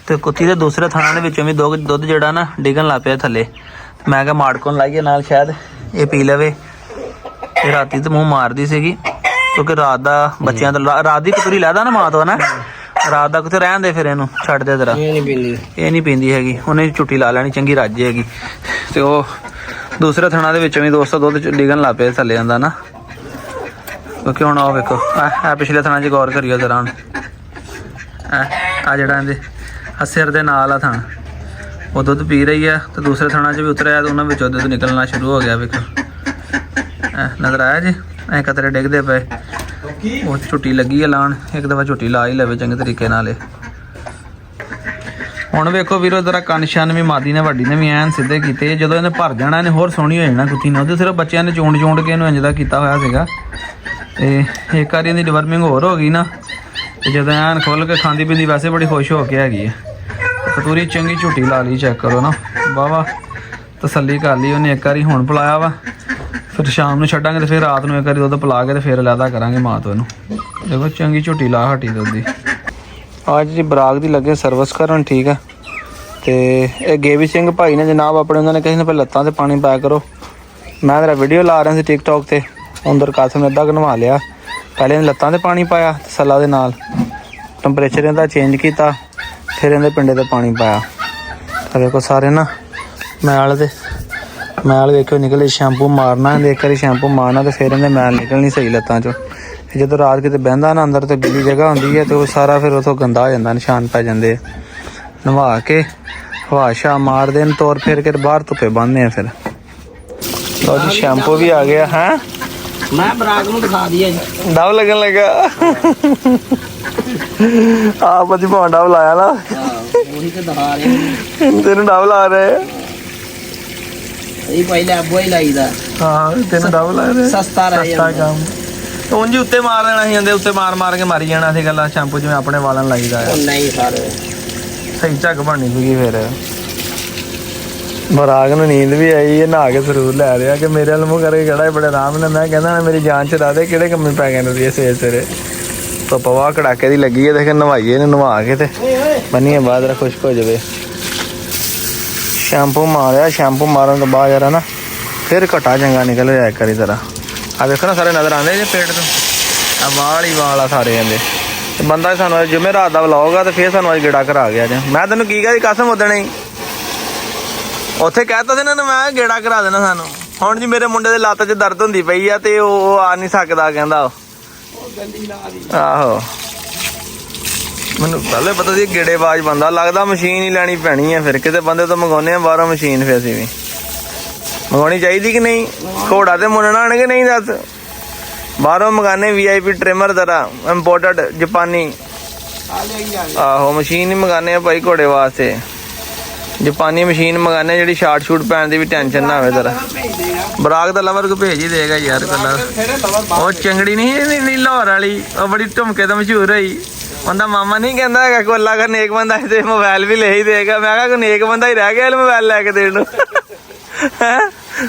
ਤੇ ਕੁੱਤੀ ਦੇ ਦੂਸਰੇ ਥਣਾਂ ਦੇ ਵਿੱਚੋਂ ਵੀ ਦੁੱਧ ਜਿਹੜਾ ਨਾ ਡਿੱਗਣ ਲੱਗ ਪਿਆ ਥੱਲੇ। ਮੈਂ ਕਿਹਾ ਮਾੜਕੋਨ ਲਾਈਏ ਨਾਲ, ਸ਼ਾਇਦ ਇਹ ਪੀ ਲਵੇ। ਇਹ ਰਾਤੀ ਤੇ ਮੂੰਹ ਮਾਰਦੀ ਸੀਗੀ ਕਿਉਂਕਿ ਰਾਤ ਦਾ ਬੱਚਿਆਂ ਦਾ ਰਾਤ ਦੀ ਕਤੂਰੀ ਲੈਦਾ ਨਾ ਮਾਂ ਤੋਂ ਨਾ, ਰਾਤ ਦਾ ਕਿਤੇ ਰਹਿਣ ਦੇ, ਫਿਰ ਇਹਨੂੰ ਛੱਡ ਦੇ ਤੇਰਾ। ਇਹ ਨਹੀਂ ਪੀਂਦੀ ਹੈਗੀ, ਉਹਨੇ ਝੁੱਟੀ ਲਾ ਲੈਣੀ, ਚੰਗੀ ਰੱਜ ਹੈਗੀ। ਤੇ ਉਹ ਦੂਸਰੇ ਥਣਾਂ ਦੇ ਵਿੱਚੋਂ ਵੀ ਦੋਸਤੋ ਦੁੱਧ ਡਿੱਗਣ ਲੱਗ ਪਿਆ ਥੱਲੇ ਜਾਂਦਾ ਨਾ, ਕਿਉਂਕਿ ਹੁਣ ਉਹ ਵੇਖੋ ਆ ਪਿਛਲੇ ਥਣਾਂ 'ਚ ਗੌਰ ਕਰਿਓ ਜ਼ਰਾ। ਹੁਣ ਆ ਜਿਹੜਾ ਇਹਦੇ ਸਿਰ ਦੇ ਨਾਲ ਆ ਥਣ, ਉਹ ਦੁੱਧ ਪੀ ਰਹੀ ਆ, ਤੇ ਦੂਸਰੇ ਥਣਾਂ 'ਚ ਵੀ ਉਤਰਿਆ ਤੇ ਉਹਨਾਂ ਵਿੱਚੋਂ ਦੁੱਧ ਨਿਕਲਣਾ ਸ਼ੁਰੂ ਹੋ ਗਿਆ। ਵੇਖੋ ਨਜ਼ਰ ਆਇਆ ਜੀ, ਐ ਕਤਰੇ ਡਿੱਗਦੇ ਪਏ। ਉਹ ਝੁੱਟੀ ਲੱਗੀ ਆ ਲਾਉਣ, ਇੱਕ ਦਫਾ ਝੁੱਟੀ ਲਾ ਹੀ ਲਵੇ ਚੰਗੇ ਤਰੀਕੇ ਨਾਲ। ਹੁਣ ਵੇਖੋ ਵੀਰੋ ਜ਼ਰਾ ਕੰਨ ਸ਼ਨ ਵੀ ਮਾਦੀ ਨੇ ਵੱਡੀ ਨੇ ਵੀ ਐਨ ਸਿੱਧੇ ਕੀਤੇ। ਜਦੋਂ ਇਹਨੇ ਭਰ ਜਾਣਾ ਇਹਨੇ ਹੋਰ ਸੋਹਣੀ ਹੋ ਜਾਣਾ ਕੁੱਤੀ ਨੇ। ਉਹਦੇ ਸਿਰਫ ਬੱਚਿਆਂ ਨੇ ਚੋਂਡ ਕੇ ਇਹਨੂੰ ਇੰਜ ਦਾ ਕੀਤਾ ਹੋਇਆ ਸੀਗਾ। ਤੇ ਇੱਕ ਵਾਰੀ ਇਹਦੀ ਡਿਵਰਮਿੰਗ ਹੋਰ ਹੋ ਗਈ ਨਾ, ਤੇ ਜਦੋਂ ਐਨ ਖੁੱਲ ਕੇ ਖਾਂਦੀ ਪੀਂਦੀ ਵੈਸੇ ਬੜੀ ਖੁਸ਼ ਹੋ ਕੇ ਹੈਗੀ ਹੈ। ਕਤੂਰੀ ਚੰਗੀ ਝੁੱਟੀ ਲਾ ਲਈ, ਚੈੱਕ ਕਰੋ ਨਾ, ਵਾਹਵਾ ਤਸੱਲੀ ਕਰ ਲਈ ਉਹਨੇ। ਇੱਕ ਵਾਰੀ ਹੁਣ ਪਿਲਾਇਆ ਵਾ, ਫਿਰ ਸ਼ਾਮ ਨੂੰ ਛੱਡਾਂਗੇ ਤੇ ਫਿਰ ਰਾਤ ਨੂੰ ਇੱਕ ਵਾਰੀ ਦੁੱਧ ਪਿਲਾ ਕੇ ਤੇ ਫਿਰ ਅਲੱਗਾ ਕਰਾਂਗੇ ਮਾਂ ਤੋਂ ਇਹਨੂੰ। ਦੇਖੋ ਚੰਗੀ ਝੁੱਟੀ ਲਾ ਹਟੀ ਦੁੱਧ ਦੀ। ਅੱਜ ਜੀ ਬਰਾਗ ਦੀ ਲੱਗੇ ਸਰਵਿਸ ਕਰਨ, ਠੀਕ ਆ। ਤੇ ਇਹ ਗੇਵੀ ਸਿੰਘ ਭਾਈ ਨੇ ਜਨਾਬ ਆਪਣੇ, ਉਹਨਾਂ ਨੇ ਕਿਸੇ ਨੇ ਪਹਿਲਾਂ ਲੱਤਾਂ ਤੇ ਪਾਣੀ ਪਾਇਆ ਕਰੋ। ਮੈਂ ਤੇਰਾ ਵੀਡੀਓ ਲਾ ਰਿਹਾ ਸੀ ਟਿਕਟੋਕ ਤੇ, ਅੰਦਰ ਕਾਸਮ ਨੇ ਅੱਧਾ ਨਵਾ ਲਿਆ। ਪਹਿਲੇ ਇਹਨੇ ਲੱਤਾਂ ਤੇ ਪਾਣੀ ਪਾਇਆ ਤਸੱਲਾ ਦੇ ਨਾਲ, ਟੈਂਪਰੇਚਰ ਇਹਦਾ ਚੇਂਜ ਕੀਤਾ, ਫਿਰ ਇਹਦੇ ਪਿੰਡੇ ਤੇ ਪਾਣੀ ਪਾਇਆ। ਤਾਂ ਵੇਖੋ ਸਾਰੇ ਨਾ ਮੈਲ ਵੇਖਿਓ ਨਿਕਲੇ। ਸ਼ੈਂਪੂ ਮਾਰਨਾ ਇਹਦੇ, ਇੱਕ ਵਾਰੀ ਸ਼ੈਂਪੂ ਮਾਰਨਾ ਤੇ ਫਿਰ ਇਹਦੇ ਮੈਲ ਨਿਕਲਣੀ ਸਹੀ ਲੱਤਾਂ 'ਚੋਂ। ਜਦੋਂ ਰਾਤ ਕਿਤੇ ਬਹਿੰਦਾ ਨਾ ਅੰਦਰ ਤੇ ਗਿੱਲੀ ਜਗ੍ਹਾ ਹੁੰਦੀ ਹੈ ਤੇ ਉਹ ਸਾਰਾ ਫਿਰ ਉੱਥੋਂ ਗੰਦਾ ਹੋ ਜਾਂਦਾ, ਨਿਸ਼ਾਨ ਪੈ ਜਾਂਦੇ। ਨਵਾ ਕੇ ਹਵਾ ਸ਼ਾ ਮਾਰਦੇ ਨੇ, ਤੋਰ ਫੇਰ ਕੇ ਬਾਹਰ ਧੁੱਪੇ ਬੰਨ੍ਹਦੇ ਆ। ਫਿਰ ਲਓ ਜੀ ਸ਼ੈਂਪੂ ਵੀ ਆ ਗਿਆ ਹੈ। ਮੈਂ ਬਰਾਗ ਨੂੰ ਦਿਖਾ ਦਿਆ ਜੀ, ਡਵ ਲੱਗਣ ਲੱਗਾ। ਆਪ ਅੱਜ ਡਵ ਲਾਇਆ ਨਾ, ਉਹੀ ਤੇ ਦਿਖਾ ਰਹੇ ਤੈਨੂੰ ਡਵ ਲਾ ਰਹੇ। ਇਹ ਪਹਿਲੇ ਅੱਬੋ ਹੀ ਲਾਈਦਾ। ਹਾਂ ਤੈਨੂੰ ਡਵ ਲਾ ਰਹੇ, ਸਸਤਾ ਰਹਿ ਜਾਂਦਾ ਕੰਮ। ਉਂਝ ਉੱਤੇ ਮਾਰ ਦੇਣਾ ਸੀ, ਜਾਂਦੇ ਉੱਤੇ ਮਾਰ ਕੇ ਮਾਰੀ ਜਾਣਾ ਸੀ ਗੱਲਾਂ। ਸ਼ੈਂਪੂ ਜਿਵੇਂ ਆਪਣੇ ਵਾਲਾਂ ਲਾਈਦਾ ਹੈ। ਉਹ ਨਹੀਂ ਸਾਰੇ ਸਹੀ ਝੱਗ ਬਣਨੀ ਸੀਗੀ। ਫਿਰ ਬਰਾਗ ਨੂੰ ਨੀਂਦ ਵੀ ਆਈ, ਇਹ ਨਹਾ ਕੇ ਸਰੂਰ ਲੈ ਰਿਹਾ ਕਿ ਮੇਰੇ ਵੱਲ ਮੂੰਹ ਕਰਕੇ ਖੜਾ ਬੜੇ ਆਰਾਮ ਨਾਲ। ਮੈਂ ਕਹਿੰਦਾ ਮੇਰੀ ਜਾਨ ਚ ਰਾਦੇ ਕਿਹੜੇ ਕੰਮੇ ਪੈ ਗਏ ਨੇ ਸਵੇਰੇ ਸਵੇਰੇ। ਧੁੱਪ ਵਾਹ ਕੜਾਕੇ ਦੀ ਲੱਗੀ ਹੈ, ਦੇਖ ਨਵਾਈਏ ਇਹਨੂੰ, ਨਵਾ ਕੇ ਤੇ ਬੰਨੀਏ ਬਾਅਦ ਰ ਖੁਸ਼ਕ ਹੋ ਜਾਵੇ। ਸ਼ੈਂਪੂ ਮਾਰਿਆ, ਸ਼ੈਂਪੂ ਮਾਰਨ ਤੋਂ ਬਾਅਦ ਯਾਰ ਨਾ ਫਿਰ ਘਟਾ ਚੰਗਾ ਨਿਕਲ ਰਿਹਾ ਇੱਕ ਵਾਰੀ ਤਰ੍ਹਾਂ। ਆ ਵੇਖੋ ਨਾ ਸਾਰੇ ਨਜ਼ਰ ਆਉਂਦੇ ਜੇ ਪੇਟ ਤੋਂ, ਆ ਵਾਲ ਹੀ ਵਾਲ ਆ ਸਾਰੇ ਇਹਦੇ। ਤੇ ਬੰਦਾ ਸਾਨੂੰ ਜਿਵੇਂ ਰਾਤ ਦਾ ਵਲੌਗ ਆ ਤੇ ਫਿਰ ਸਾਨੂੰ ਅੱਜ ਗੇੜਾ ਕਰਾ ਗਿਆ ਜੇ। ਮੈਂ ਤੈਨੂੰ ਕੀ ਕਿਹਾ ਸੀ ਕਸਮ ਉਦਣੇ ਹੀ, ਉੱਥੇ ਕਹਿਤਾ ਸੀ ਇਹਨਾਂ ਨੇ ਮੈਂ ਗੇੜਾ ਕਰਾ ਦੇਣਾ ਸਾਨੂੰ। ਹੁਣ ਜੀ ਮੇਰੇ ਮੁੰਡੇ ਦੇ ਲੱਤ 'ਚ ਦਰਦ ਹੁੰਦੀ ਪਈ ਆ ਤੇ ਉਹ ਆ ਨਹੀਂ ਸਕਦਾ ਕਹਿੰਦਾ। ਆਹੋ ਮੈਨੂੰ ਪਹਿਲੇ ਪਤਾ ਸੀ ਗੇੜੇਬਾਜ਼ ਬੰਦਾ, ਲੱਗਦਾ ਮਸ਼ੀਨ ਹੀ ਲੈਣੀ ਪੈਣੀ ਆ। ਫਿਰ ਕਿਤੇ ਬੰਦੇ ਤੋਂ ਮੰਗਾਉਂਦੇ ਆ ਬਾਹਰੋਂ ਮਸ਼ੀਨ, ਫਿਰ ਅਸੀਂ ਵੀ ਮੰਗਾਉਣੀ ਚਾਹੀਦੀ ਕਿ ਨਹੀਂ। ਘੋੜਾ ਤੇ ਮੁੰਨਣਾ ਆਣਗੇ ਨਹੀਂ ਦੱਸ, ਬਾਹਰੋਂ ਮੰਗਾਨੇ VIP ਟ੍ਰਿਮਰ ਜ਼ਰਾ ਇੰਪੋਰਟਡ ਜਾਪਾਨੀ। ਆਹੋ ਮਸ਼ੀਨ ਹੀ ਮੰਗਾਨੇ ਆ ਭਾਈ ਘੋੜੇ ਵਾਸਤੇ, ਜਾਪਾਨੀ ਮਸ਼ੀਨ ਮੰਗਾਨੇ ਜਿਹੜੀ ਸ਼ਾਰਟ ਸ਼ੂਟ ਪੈਣ ਦੀ ਵੀ ਟੈਨਸ਼ਨ ਨਾ ਹੋਵੇ ਜ਼ਰਾ। ਬਰਾਗ ਦਾ ਲਵਰ ਕੋ ਭੇਜ ਹੀ ਦੇਗਾ ਯਾਰ ਕੱਲਾ। ਉਹ ਚੰਗੜੀ ਨਹੀਂ ਲਾਹੌਰ ਵਾਲੀ, ਉਹ ਬੜੀ ਢੁਮਕੇ ਤੋਂ ਮਸ਼ਹੂਰ ਹੋਈ। ਉਹਦਾ ਮਾਮਾ ਨਹੀਂ ਕਹਿੰਦਾ ਹੈਗਾ ਕੋਈ ਅੱਲਾ ਕਰ ਨੇਕ ਬੰਦਾ ਤੇ ਮੋਬਾਈਲ ਵੀ ਲੈ ਹੀ ਦੇਗਾ। ਮੈਂ ਕਿਹਾ ਕੋਈ ਨੇਕ ਬੰਦਾ ਹੀ ਰਹਿ ਗਿਆ ਮੋਬਾਈਲ ਲੈ ਕੇ ਦੇਣ ਨੂੰ।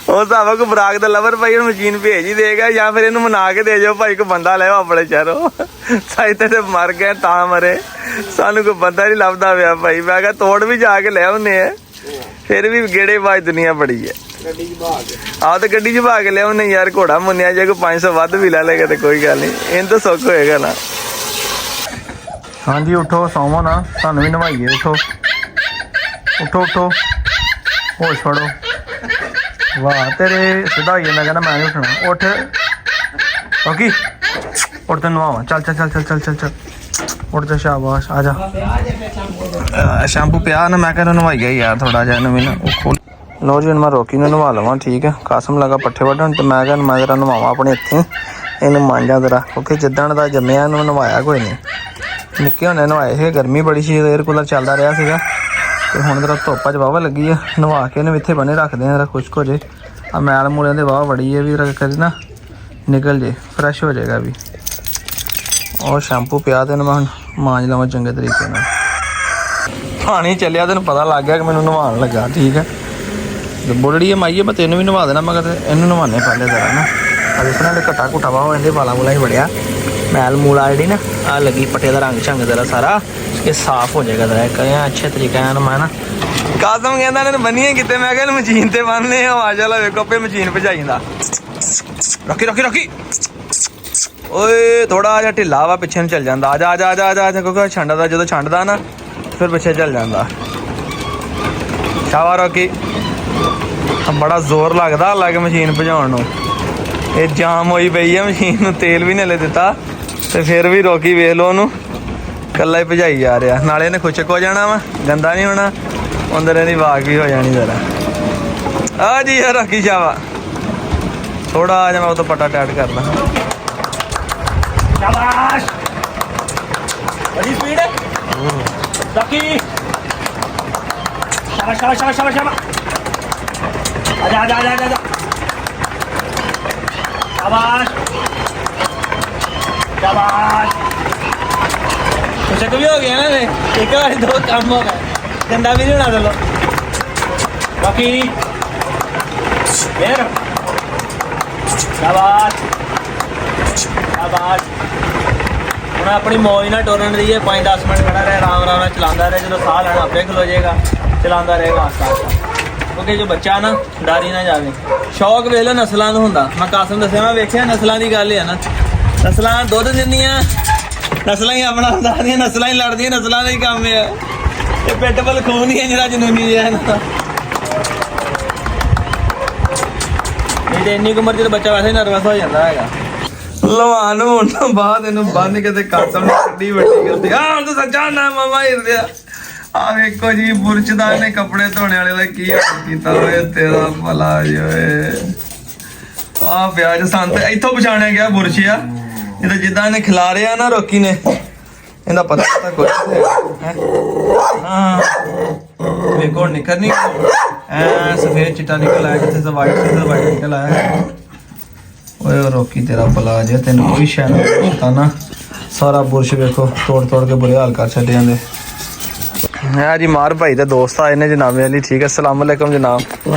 ਉਹ ਹਿਸਾਬ ਕੋ ਬਰਾਗ ਦਾ ਲਵਰ ਭਾਈ ਹੁਣ ਮਸ਼ੀਨ ਭੇਜ ਹੀ ਦੇਗਾ, ਜਾਂ ਫਿਰ ਇਹਨੂੰ ਮਨਾ ਕੇ ਦੇ ਜਾਓ ਭਾਈ ਕੋਈ ਬੰਦਾ ਲੈ ਆਪਣੇ ਸ਼ਹਿਰੋਂ। ਸਾਈਤੇ ਤੇ ਮਰ ਗਏ ਤਾਂ ਮਰੇ, ਸਾਨੂੰ ਕੋਈ ਬੰਦਾ ਨਹੀਂ ਲੱਭਦਾ ਪਿਆ ਭਾਈ। ਮੈਂ ਕਿਹਾ ਤੋੜ ਵੀ ਜਾ ਕੇ ਲੈ ਆਉਂਦੇ ਆ, ਫਿਰ ਵੀ ਗੇੜੇਬਾਜ਼ ਦੁਨੀਆ ਬੜੀ ਹੈ। ਆਹ ਤੇ ਗੱਡੀ 'ਚ ਭਾ ਕੇ ਲਿਆਉਂਦੇ ਯਾਰ। ਘੋੜਾ ਮੁੰਨਿਆ ਜੇ ਕੋਈ 500 ਵੱਧ ਵੀ ਲੈ ਲੇਗਾ ਤੇ ਕੋਈ ਗੱਲ ਨਹੀਂ, ਇਹਨੂੰ ਤਾਂ ਸੁੱਖ ਹੋਏਗਾ ਨਾ। ਹਾਂਜੀ ਉੱਠੋ ਸੌਵੋ ਨਾ, ਤੁਹਾਨੂੰ ਵੀ ਨਵਾਈਏ। ਉੱਠੋ ਉੱਠੋ ਉੱਠੋ, ਹੋਸ਼ ਫੜੋ। ਵਾਹ ਤੇਰੇ ਸਿੱਧਾ ਹੋਈਏ। ਮੈਂ ਕਹਿੰਦਾ ਮੈਂ ਨਹੀਂ ਉੱਠਣਾ। ਉੱਠ ਓਕੇ, ਉੱਠ ਤੈਨੂੰ ਨਵਾਵਾਂ। ਚੱਲ ਚੱਲ ਚੱਲ ਚੱਲ ਚੱਲ ਚੱਲ ਚੱਲ ਉੱਠ ਜਾ, ਸ਼ਾਬਾਸ਼ ਆ ਜਾ। ਸ਼ੈਂਪੂ ਪਿਆ ਨਾ, ਮੈਂ ਕਹਿੰਦਾ ਨਵਾਈਆ ਯਾਰ ਥੋੜਾ ਜਿਹਾ ਇਹਨੂੰ ਵੀ ਨਾ। ਲੋ ਜੀ ਹੁਣ ਮੈਂ ਰੋਕੀ ਨੂੰ ਨਵਾ ਲਵਾਂ, ਠੀਕ ਹੈ। ਕਾਸਮ ਲੱਗਾ ਪੱਠੇ ਵੱਢਣ ਤੇ ਮੈਂ ਕਹਿੰਦਾ ਮੈਂ ਜਰਾ ਨਵਾਵਾਂ ਆਪਣੇ ਇੱਥੇ ਇਹਨੂੰ, ਮਾਂਜਾਂ ਜ਼ਰਾ, ਕਿਉਂਕਿ ਜਿੱਦਣ ਦਾ ਜੰਮਿਆ ਇਹਨੂੰ ਨਵਾਇਆ ਕੋਈ ਨਹੀਂ। ਨਿੱਕੇ ਹੁੰਦੇ ਨਵਾਏ ਸੀ, ਗਰਮੀ ਬੜੀ ਸੀ, ਏਅਰ ਕੂਲਰ ਚੱਲਦਾ ਰਿਹਾ ਸੀਗਾ। ਤੇ ਹੁਣ ਜਰਾ ਧੁੱਪ 'ਚ ਵਾਹਵਾ ਲੱਗੀ ਆ, ਨਵਾ ਕੇ ਇਹਨੂੰ ਇੱਥੇ ਬੰਨੇ ਰੱਖਦੇ ਆ ਜਰਾ ਖੁਸ਼ਕ ਹੋ ਜੇ। ਆ ਮੈਲ ਮੂਲਿਆਂ ਦੇ ਵਾਹ ਬੜੀ ਹੈ ਵੀ ਕਦੇ ਨਾ ਨਿਕਲ ਜੇ, ਫਰੈਸ਼ ਹੋ ਜਾਏਗਾ ਵੀ। ਉਹ ਸ਼ੈਂਪੂ ਪਿਆ ਤੇ ਮੈਂ ਹੁਣ ਮਾਂਜ ਲਵਾਂ ਚੰਗੇ ਤਰੀਕੇ ਨਾਲ। ਪਾਣੀ ਚੱਲਿਆ ਤੈਨੂੰ ਪਤਾ ਲੱਗ ਗਿਆ ਕਿ ਮੈਨੂੰ ਨਵਾਉਣ ਲੱਗਾ, ਠੀਕ ਹੈ। ਬੁੱਢੜੀ ਮਾਈਏ ਮੈਂ ਤੈਨੂੰ ਵੀ ਨਵਾ ਦੇਣਾ, ਮਗਰ ਇਹਨੂੰ ਨਵਾਉਣੇ ਪਹਿਲੇ ਜ਼ਰਾ ਨਾ। ਦੇਖਣਾ ਘਟਾ ਘੁਟਾ ਵਾ ਇਹਦੇ ਵਾਲਾਂ ਵੁਲਾਂ ਹੀ ਬੜਿਆ। मैल मूल आ जी ना आ लगी पट्टे का रंग शंग जरा सारा ये साफ हो जाएगा जरा एक अच्छे तरीके मैं ना कासम कहता इन्हें बनिए कितने मैं क्या मशीन से बनने माशाल्लाह वेखो पे मशीन भजाई दिंदा रखी रखी रखी ओए थोड़ा जा ढिला वा पिछे चल जाता आजा आजा आजा आजा आजा क्योंकि छंडदा जो छंडदा ना फिर पिछे चल जाता शाबाश रॉकी बड़ा जोर लगता अलग मशीन भजाउण नूं ये जाम होई पई है मशीन नूं तेल भी नहीं ले दिता ते फिर भी रॉकी वेख लो ओनू कल्ला ही भजाई जा रहा नाले इन्हें खुशक हो जाना वा गंदा नहीं होना अंदर इहदी वाग भी हो जानी जरा आ जी यार रॉकी शाबा थोड़ा आज मैं तो पट्टा टाइट करना शाबाश बड़ी स्पीड है रॉकी शाबाश शाबाश शाबाश शाबाश शाबाश आजा आजा आजा आजा शाबाश शाबाश खुशक भी हो गया ना एक बार दो काम हो गए गंदा भी नहीं होना चलो रॉकी फिर शाबाश शाबाश ਹੁਣ ਆਪਣੀ ਮੌਜ ਨਾਲ ਟੋਰਨ ਦੀ ਹੈ 5-10 ਮਿੰਟ ਖੜਾ ਰਹੇ ਆਰਾਮ ਆਰਾਮ ਨਾਲ ਚਲਾਉਂਦਾ ਰਹੇ ਜਦੋਂ ਸਾਹ ਲੈਣਾ ਆਪੇ ਖਲੋ ਜਾਏਗਾ ਚਲਾਉਂਦਾ ਰਹੇਗਾ ਆਸਤਾ ਆਸਤਾ ਕਿਉਂਕਿ ਜੋ ਬੱਚਾ ਨਾ ਡਾਰੀ ਨਾ ਜਾਵੇ ਸ਼ੌਕ ਵੇਖ ਲਓ ਨਸਲਾਂ ਦਾ ਹੁੰਦਾ ਮੈਂ ਕਾਸਮ ਦੱਸਿਆ ਮੈਂ ਵੇਖਿਆ ਨਸਲਾਂ ਦੀ ਗੱਲ ਹੈ ਨਾ ਨਸਲਾਂ ਦੁੱਧ ਦਿੰਦੀਆਂ ਨਸਲਾਂ ਹੀ ਆਪਣਾ ਦੱਸਦੀਆਂ ਨਸਲਾਂ ਹੀ ਲੜਦੀਆਂ ਨਸਲਾਂ ਦਾ ਹੀ ਕੰਮ ਹੈ ਇਹ ਪਿੱਟਬਲ ਖੂਨ ਹੀ ਹੈ ਜਿਹੜਾ ਜਨੂਨੀ ਜਿਹਾ ਇਹਨਾਂ ਦਾ ਇਹ ਤੇ ਇੰਨੀ ਕੁ ਉਮਰ 'ਚ ਬੱਚਾ ਵੈਸੇ ਨਰਵਸ ਹੋ ਜਾਂਦਾ ਹੈਗਾ ਲਵਾਨ ਹੋਣ ਤੋਂ ਬਾਅਦ ਇਹਨੂੰ ਬੰਨ ਕੇ ਤੇ ਕਾਸਮ ਨੇ ਕੱਢੀ ਵੱਡੀ ਕਰਦੀ ਆ ਹੁਣ ਤਾਂ ਸੱਚਾ ਨਾ ਮਾਮਾ ਹਿਰਦਿਆ ਆ ਵੇਖੋ ਜੀ ਬੁਰਚਦਾ ਨੇ ਕੱਪੜੇ ਧੋਣੇ ਵਾਲੇ ਦਾ ਕੀ ਹਾਲ ਕੀਤਾ ਓਏ ਤੇਰਾ ਭਲਾ ਓਏ ਆ ਵਿਆਜ ਸੰਤ ਇੱਥੋਂ ਪਛਾਣਿਆ ਗਿਆ ਬੁਰਸ਼ ਆ ਇਹ ਤਾਂ ਜਿੱਦਾਂ ਇਹਨੇ ਖਿਲਾਰਿਆ ਨਾ ਰੋਕੀ ਨੇ ਇਹਦਾ ਪਤਾ ਕੁਝ ਹਾਂ ਵੇਖੋ ਨਿਕਲ ਨਹੀਂ ਐ ਸਫੇਦ ਚਿੱਟਾ ਨਿਕਲ ਆਇਆ ਕਿੱਥੇ ਸੇ ਵਾਈਟ ਨਿਕਲ ਆਇਆ ਓਏ ਰੋਕੀ ਤੇਰਾ ਭਲਾ ਜੇ ਤੈਨੂੰ ਕੋਈ ਸ਼ੈ ਨਾ ਪਤਾ ਨਾ ਸਾਰਾ ਬੁਰਸ਼ ਵੇਖੋ ਤੋੜ ਤੋੜ ਕੇ ਬੁਰੇ ਹਾਲ ਕਰ ਛੱਡੇ ਜਾਂਦੇ ਹੈ ਜੀ ਮਾਰ ਭਾਈ ਦਾ ਦੋਸਤ ਆਏ ਨੇ ਜਨਾਬੇ ਵਾਲੀ ਠੀਕ ਹੈ ਅਸਲਾਮ ਵਾਲੇਕਮ ਜਨਾਬ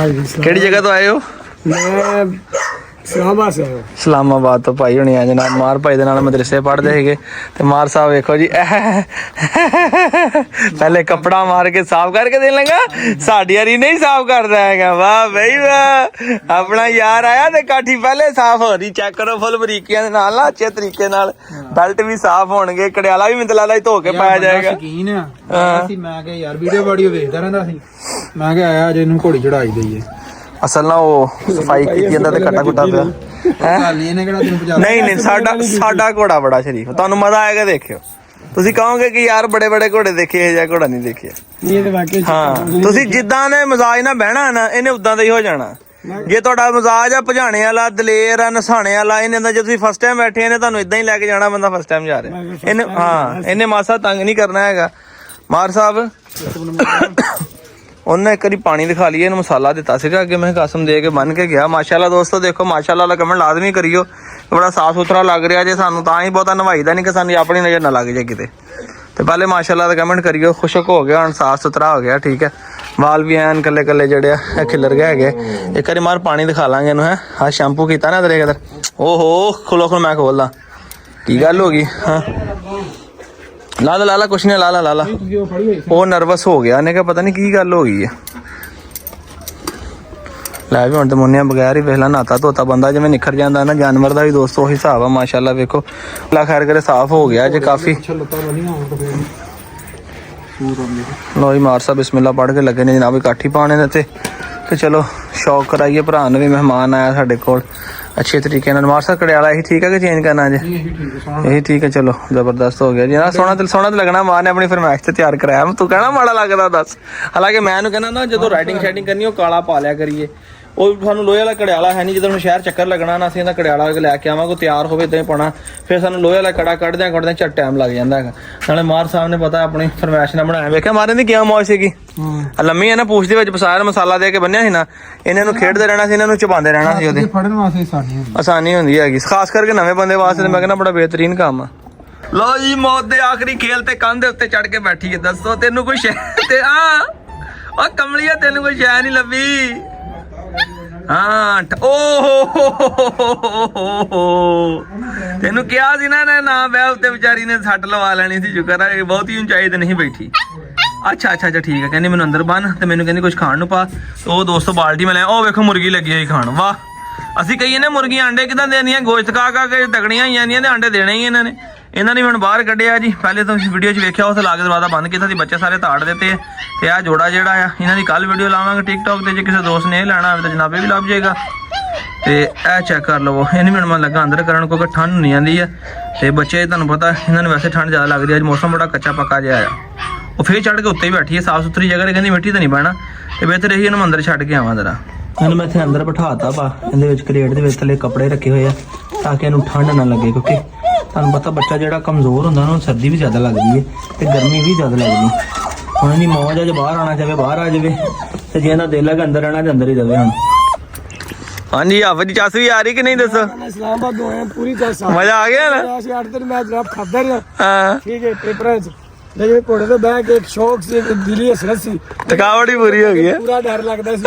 ਕਿਹੜੀ ਜਗ੍ਹਾ ਤੋਂ ਆਏ ਹੋ ਮੈਂ ਇਸਲਾਮਾਬਾਦ ਤੋਂ ਭਾਈ ਹੁਣੀ ਆ ਜਨਾਬ ਮਾਰ ਭਾਈ ਦੇ ਨਾਲ ਮਦਰਸੇ ਪੜ੍ਹਦੇ ਸੀਗੇ ਤੇ ਮਾਰ ਸਾਹਿਬ ਵੇਖੋ ਜੀ ਪਹਿਲੇ ਕੱਪੜਾ ਮਾਰ ਕੇ ਸਾਫ਼ ਕਰਕੇ ਦੇਣ ਲੱਗਾ ਸਾਡੀ ਯਾਰੀ ਨਹੀਂ ਸਾਫ਼ ਕਰਦਾ ਹੈਗਾ ਵਾਹ ਬਈ ਵਾਹ ਆਪਣਾ ਯਾਰ ਆਇਆ ਤੇ ਕਾਠੀ ਪਹਿਲੇ ਸਾਫ਼ ਹੋ ਰਹੀ ਚੈੱਕ ਕਰੋ ਫੁੱਲ ਬਰੀਕੀਆਂ ਦੇ ਨਾਲ ਨਾ ਅੱਛੇ ਤਰੀਕੇ ਨਾਲ ਬੈਲਟ ਵੀ ਸਾਫ਼ ਹੋਣਗੇ ਕੜਿਆਲਾ ਵੀ ਮਿੰਦਲਾ ਹੀ ਧੋ ਕੇ ਪਾਇਆ ਜਾਏਗਾ ਸ਼ਕੀਨ ਆ ਆਇਆ ਸੀ ਮੈਂ ਕਿਹਾ ਯਾਰ ਵੀਡੀਓ ਵੇਖਦਾ ਰਹਿੰਦਾ ਸੀ ਮੈਂ ਕਿਹਾ ਆਇਆ ਜੇ ਇਹਨੂੰ ਘੋੜੀ ਚੜਾਈ ਦਈਏ ਅਸਲ ਨਾ ਉਹ ਸਫਾਈ ਕੀਤੀ ਜਾਂਦਾ ਤੇ ਕੱਟਾ ਕੁੱਟਾ ਪਿਆ ਇਹਨੇ ਕਿਹੜਾ ਤੈਨੂੰ ਪਜਾ ਨਹੀਂ ਨਹੀਂ ਸਾਡਾ ਘੋੜਾ ਬੜਾ ਸ਼ਰੀਫ ਤੁਹਾਨੂੰ ਮਜ਼ਾ ਆਏਗਾ ਦੇਖਿਓ ਤੁਸੀਂ ਕਹੋਗੇ ਕਿ ਯਾਰ ਬੜੇ ਬੜੇ ਘੋੜੇ ਦੇਖੇ ਇਹ ਜਿਹਾ ਘੋੜਾ ਨਹੀਂ ਦੇਖਿਆ ਇਹ ਤੇ ਵਾਕਈ ਹਾਂ ਤੁਸੀਂ ਜਿੱਦਾਂ ਨੇ ਮਜ਼ਾਜ ਨਾਲ ਬਹਿਣਾ ਨਾ ਇਹਨੇ ਉਦਾਂ ਦਾ ਹੀ ਹੋ ਜਾਣਾ ਜੇ ਤੁਹਾਡਾ ਮਜ਼ਾਜ ਆ ਭਜਾਣੇ ਵਾਲਾ ਦਲੇਰ ਆ ਨਸਾਣੇ ਵਾਲਾ ਇਹਨੇ ਤਾਂ ਜੇ ਤੁਸੀਂ ਫਸਟ ਟਾਈਮ ਬੈਠੇ ਇਹਨੇ ਤੁਹਾਨੂੰ ਇਦਾਂ ਹੀ ਲੈ ਕੇ ਜਾਣਾ ਬੰਦਾ ਫਸਟ ਟਾਈਮ ਜਾ ਰਿਹਾ ਇਹਨੇ ਹਾਂ ਇਹਨੇ ਮਾਸਾ ਤੰਗ ਨਹੀਂ ਕਰਨਾ ਹੈਗਾ ਮਾਰ ਸਾਹਿਬ ਉਹਨੇ ਇੱਕ ਵਾਰੀ ਪਾਣੀ ਦਿਖਾ ਲਿਆ ਇਹਨੂੰ ਮਸਾਲਾ ਦਿੱਤਾ ਸੀਗਾ ਅੱਗੇ ਮੈਂ ਕਸਮ ਦੇ ਕੇ ਬੰਨ ਕੇ ਗਿਆ ਮਾਸ਼ਾਅੱਲਾ ਦੋਸਤੋ ਦੇਖੋ ਮਾਸ਼ਾਅੱਲਾ ਵਾਲਾ ਕਮੈਂਟ ਲਾਜ਼ਮੀ ਕਰਿਓ ਬੜਾ ਸਾਫ ਸੁਥਰਾ ਲੱਗ ਰਿਹਾ ਜੇ ਸਾਨੂੰ ਤਾਂ ਹੀ ਬਹੁਤਾ ਨਵਾਈਦਾ ਨਹੀਂ ਕਿ ਸਾਨੂੰ ਆਪਣੀ ਨਜ਼ਰ ਨਾ ਲੱਗ ਜਾਏ ਕਿਤੇ ਤੇ ਪਹਿਲੇ ਮਾਸ਼ਾਅੱਲਾ ਦਾ ਕਮੈਂਟ ਕਰਿਓ ਖੁਸ਼ਕ ਹੋ ਗਿਆ ਹੁਣ ਸਾਫ ਸੁਥਰਾ ਹੋ ਗਿਆ ਠੀਕ ਹੈ ਵਾਲ ਵੀ ਐਨ ਕੱਲੇ ਕੱਲੇ ਜਿਹੜੇ ਆ ਖਿਲਰ ਗਏ ਹੈਗੇ ਇੱਕ ਵਾਰੀ ਮਾਰ ਪਾਣੀ ਦਿਖਾ ਲਾਂਗੇ ਇਹਨੂੰ ਹੈ ਆਹ ਸ਼ੈਂਪੂ ਕੀਤਾ ਨਾ ਤੇਰੇ ਕਦਰ ਓਹੋ ਖੁੱਲੋ ਮੈਂ ਖੋਲਦਾ ਕੀ ਗੱਲ ਹੋ ਗਈ ਹਾਂ ਲਾਲਾ ਕੁਛ ਨਹੀਂ ਲਾਲਾ ਉਹ ਨਰਵਸ ਹੋ ਗਿਆ ਉਹਨੇ ਕਿਹਾ ਪਤਾ ਨਹੀਂ ਕੀ ਗੱਲ ਹੋ ਗਈ ਹੈ ਲੈ ਵੀ ਹੁਣ ਤੇ ਮੁੰਨਿਆਂ ਬਗੈਰ ਹੀ ਵੇਖ ਲਾ ਨਾਤਾ ਧੋਤਾ ਬੰਦਾ ਜਿਵੇਂ ਨਿਖਰ ਜਾਂਦਾ ਨਾ ਜਾਨਵਰ ਦਾ ਵੀ ਦੋਸਤੋ ਉਹੀ ਹਿਸਾਬ ਆ ਮਾਸ਼ਾਅੱਲਾ ਵੇਖੋ ਅੱਲਾ ਖੈਰ ਕਰੇ ਸਾਫ਼ ਹੋ ਗਿਆ ਜੇ ਕਾਫੀ ਲੋ ਜੀ ਮਾਰ ਸਾਹਿਬ ਬਿਸਮਿਲ੍ਲਾ ਪੜ੍ਹ ਕੇ ਲੱਗੇ ਨੇ ਜਨਾਬ ਇਕੱਠੀ ਪਾਣੇ ਨੇ ਤੇ ਚਲੋ ਸ਼ੌਕ ਕਰਾਈਏ ਭਰਾ ਨੂੰ ਵੀ ਮਹਿਮਾਨ ਆਇਆ ਸਾਡੇ ਕੋਲ ਅੱਛੇ ਤਰੀਕੇ ਨਾਲ ਮਾਰ ਸਾਹਿਬ ਕੜਿਆਲਾ ਇਹੀ ਠੀਕ ਹੈ ਕਿ ਚੇਂਜ ਕਰਨਾ ਜੇ ਇਹੀ ਠੀਕ ਹੈ ਚਲੋ ਜ਼ਬਰਦਸਤ ਹੋ ਗਿਆ ਜੀ ਨਾ ਸੋਹਣਾ ਤੇ ਲੱਗਣਾ ਮਾਂ ਨੇ ਆਪਣੀ ਫਰਮਾਇਸ਼ ਤੇ ਤਿਆਰ ਕਰਾਇਆ ਤੂੰ ਕਹਿਣਾ ਮਾੜਾ ਲੱਗਦਾ ਦੱਸ ਹਾਲਾਂਕਿ ਮੈਂ ਇਹਨੂੰ ਕਹਿੰਦਾ ਨਾ ਜਦੋਂ ਰਾਈਡਿੰਗ ਸ਼ੈਡਿੰਗ ਕਰਨੀ ਉਹ ਕਾਲਾ ਪਾ ਲਿਆ ਕਰੀਏ ਉਹ ਸਾਨੂੰ ਲੋਹੇ ਵਾਲਾ ਕੜਿਆਲਾ ਹੈ ਨਹੀਂ ਜਦੋਂ ਹੁਣ ਸ਼ਹਿਰ ਚੱਕਰ ਲੱਗਣਾ ਨਾ ਅਸੀਂ ਇਹਦਾ ਕੜਿਆਲਾ ਲੈ ਕੇ ਆਵਾਂਗੇ ਤਿਆਰ ਹੋਵੇ ਇਦਾਂ ਹੀ ਪਾਉਣਾ ਫਿਰ ਸਾਨੂੰ ਲੋਹੇ ਵਾਲਾ ਕੜਾ ਕੱਢਦਿਆਂ ਝੱਟ ਟਾਈਮ ਲੱਗ ਜਾਂਦਾ ਹੈਗਾ ਨਾਲੇ ਮਾਰ ਸਾਹਿਬ ਨੇ ਪਤਾ ਆਪਣੀ ਫਰਮਾਇਸ਼ ਨਾਲ ਬਣਾਇਆ ਵੇਖਿਆ ਮਾਰੇ ਦੀ ਕਿਆ ਮੌਜ ਸੀਗੀ ਲੰਮੀ ਹੈ ਨਾ ਪੂਛ ਦੇ ਵਿੱਚ ਪਸਾਰ ਮਸਾਲਾ ਦੇ ਕੇ ਬੰਨਿਆ ਸੀ ਨਾ ਇਹਨਾਂ ਨੂੰ ਖੇਡਦੇ ਰਹਿਣਾ ਸੀ ਇਹਨਾਂ ਨੂੰ ਚਬਾਉਂਦੇ ਰਹਿਣਾ ਸੀ ਉਹਦੇ ਫੜਨ ਵਾਸਤੇ ਆਸਾਨੀ ਹੁੰਦੀ ਹੈਗੀ ਖਾਸ ਕਰਕੇ ਨਵੇਂ ਬੰਦੇ ਵਾਸਤੇ ਮੈਂ ਕਹਿੰਦਾ ਬੜਾ ਬਿਹਤਰੀਨ ਕੰਮ ਆ ਲੋ ਜੀ ਮੌਤ ਦੇ ਆਖਰੀ ਖੇਲ ਤੇ ਕੰਧ ਦੇ ਉੱਤੇ ਚੜ ਕੇ ਬੈਠੀ ਹੈ ਦੱਸੋ ਤੈਨੂੰ ਕੋਈ ਸ਼ੈ ਤੇ ਉਹ ਕਮਲੀਆ ਤੈਨੂੰ ਕੋਈ ਸ਼ੈ ਨਹੀਂ ਲੱਭੀ ਹਾਂ ਤੈਨੂੰ ਕਿਹਾ ਸੀ ਨਾ ਬਹਿ ਉੱਤੇ ਵਿਚਾਰੀ ਨੇ ਸੱਟ ਲਵਾ ਲੈਣੀ ਸੀ। ਸ਼ੁਕਰ ਹੈ ਬਹੁਤੀ ਉਚਾਈ ਤੇ ਨਹੀਂ ਬੈਠੀ। ਅੱਛਾ ਠੀਕ ਹੈ। ਕਹਿੰਦੀ ਮੈਨੂੰ ਅੰਦਰ ਬੰਨ ਤੇ ਮੈਨੂੰ ਕਹਿੰਦੀ ਕੁਝ ਖਾਣ ਨੂੰ ਪਾ। ਉਹ ਦੋਸਤੋ ਬਾਲਟੀ ਮੈਂ ਲੈ, ਉਹ ਵੇਖੋ ਮੁਰਗੀ ਲੱਗੀ ਹੋਈ ਖਾਣ। ਵਾਹ, ਅਸੀਂ ਕਹੀਏ ਨਾ ਮੁਰਗੀਆਂ ਅੰਡੇ ਕਿਦਾਂ ਦੇਣੀਆਂ, ਗੋਸ਼ਤ ਖਾ ਕੇ ਤਗੜੀਆਂ ਹੀ ਜਾਂਦੀਆਂ ਤੇ ਅੰਡੇ ਦੇਣੇ ਹੀ ਇਹਨਾਂ ਨੇ ਹੁਣ ਬਾਹਰ ਕੱਢਿਆ ਜੀ। ਪਹਿਲੇ ਤਾਂ ਵੀਡੀਓ 'ਚ ਵੇਖਿਆ ਉਸ ਲਾਗੇ ਦਰਵਾਜ਼ਾ ਬੰਦ ਕੀਤਾ ਸੀ, ਬੱਚੇ ਸਾਰੇ ਤਾੜ ਦਿੱਤੇ। ਤੇ ਆਹ ਜੋੜਾ ਜਿਹੜਾ ਆ ਇਹਨਾਂ ਦੀ ਕੱਲ ਵੀਡੀਓ ਲਾਵਾਂਗੇ ਟਿਕਟੌਕ ਤੇ, ਜੇ ਕਿਸੇ ਦੋਸਤ ਨੇ ਇਹ ਲੈਣਾ ਹੋਵੇ ਤਾਂ ਜਨਾਬੇ ਵੀ ਲੱਭ ਜਾਏਗਾ। ਤੇ ਇਹ ਚੈੱਕ ਕਰ ਲਵੋ, ਇਹਨੂੰ ਮੈਨੂੰ ਮਨ ਲੱਗਾ ਅੰਦਰ ਕਰਨ ਕਿਉਂਕਿ ਠੰਡ ਨਹੀਂ ਆਉਂਦੀ ਹੈ ਤੇ ਬੱਚੇ ਤੁਹਾਨੂੰ ਪਤਾ ਇਹਨਾਂ ਨੂੰ ਵੈਸੇ ਠੰਡ ਜ਼ਿਆਦਾ ਲੱਗਦੀ ਹੈ। ਅੱਜ ਮੌਸਮ ਬੜਾ ਕੱਚਾ ਪੱਕਾ ਜਿਹਾ ਆ। ਉਹ ਫੇਰ ਚੜ੍ਹ ਕੇ ਉੱਤੇ ਹੀ ਬੈਠੀ ਹੈ, ਸਾਫ ਸੁਥਰੀ ਜਗ੍ਹਾ ਤੇ, ਕਹਿੰਦੀ ਮਿੱਟੀ ਤਾਂ ਨਹੀਂ ਬਹਿਣਾ ਤੇ ਬਿਹਤਰ ਇਹੀ ਇਹਨੂੰ ਅੰਦਰ ਛੱਡ ਕੇ ਆਵਾਂ ਜ਼ਰਾ। ਇਹਨੂੰ ਮੈਂ ਇੱਥੇ ਅੰਦਰ ਬਿਠਾਤਾ ਵਾ, ਇਹਦੇ ਵਿੱਚ ਕਰੇਟ ਦੇ ਵਿੱਚ ਥੱਲੇ ਕੱਪੜੇ ਰੱਖੇ ਹੋਏ ਆ ਤਾਂ ਕਿ ਇਹਨੂੰ ਠੰਡ ਨਾ ਲੱਗੇ, ਕਿਉਂਕਿ ਤੁਹਾਨੂੰ ਪਤਾ ਬੱਚਾ ਜਿਹੜਾ ਕਮਜ਼ੋਰ ਹੁੰਦਾ ਉਹਨੂੰ ਸਰਦੀ ਵੀ ਜ਼ਿਆਦਾ ਲੱਗਦੀ ਹੈ ਤੇ ਗਰਮੀ ਵੀ ਜ਼ਿਆਦਾ ਲੱਗਦੀ। ਹੁਣ ਇਹਦੀ ਮੌਜ ਆ, ਜੇ ਬਾਹਰ ਆਉਣਾ ਚਾਹੇ ਬਾਹਰ ਆ ਜਾਵੇ ਤੇ ਜੇ ਇਹਦਾ ਦਿਲ ਹੈਗਾ ਅੰਦਰ ਰਹਿਣਾ ਤੇ ਅੰਦਰ ਹੀ ਰਵੇ। ਹੁਣ ਹਾਂਜੀ ਆਪ ਦੀ ਚਾਸ ਵੀ ਆ ਰਹੀ ਕਿ ਨਹੀਂ ਦੱਸੋ? ਇਸਲਾਮਾਬਾਦ ਤੋਂ ਆਏ ਪੂਰੀ ਚਾਸ ਮਜ਼ਾ ਆ ਗਿਆ ਨਾ? ਅਸੀਂ 8 ਦਿਨ ਮੈਂ ਜਨਾਬ ਖਾਦਾ ਰਿਹਾ। ਹਾਂ ਠੀਕ ਹੈ ਪੇਪਰਾਂ 'ਚ ਲੇਕਿਨ ਘੋੜੇ ਤੇ ਬਹਿ ਕੇ ਇੱਕ ਸ਼ੌਕ ਸੀ, ਇੱਕ ਦਿਲੀ ਹਸਰਤ ਸੀ, ਥਕਾਵਟ ਹੀ ਪੂਰੀ ਹੋ ਗਈ ਹੈ। ਪੂਰਾ ਡਰ ਲੱਗਦਾ ਸੀ।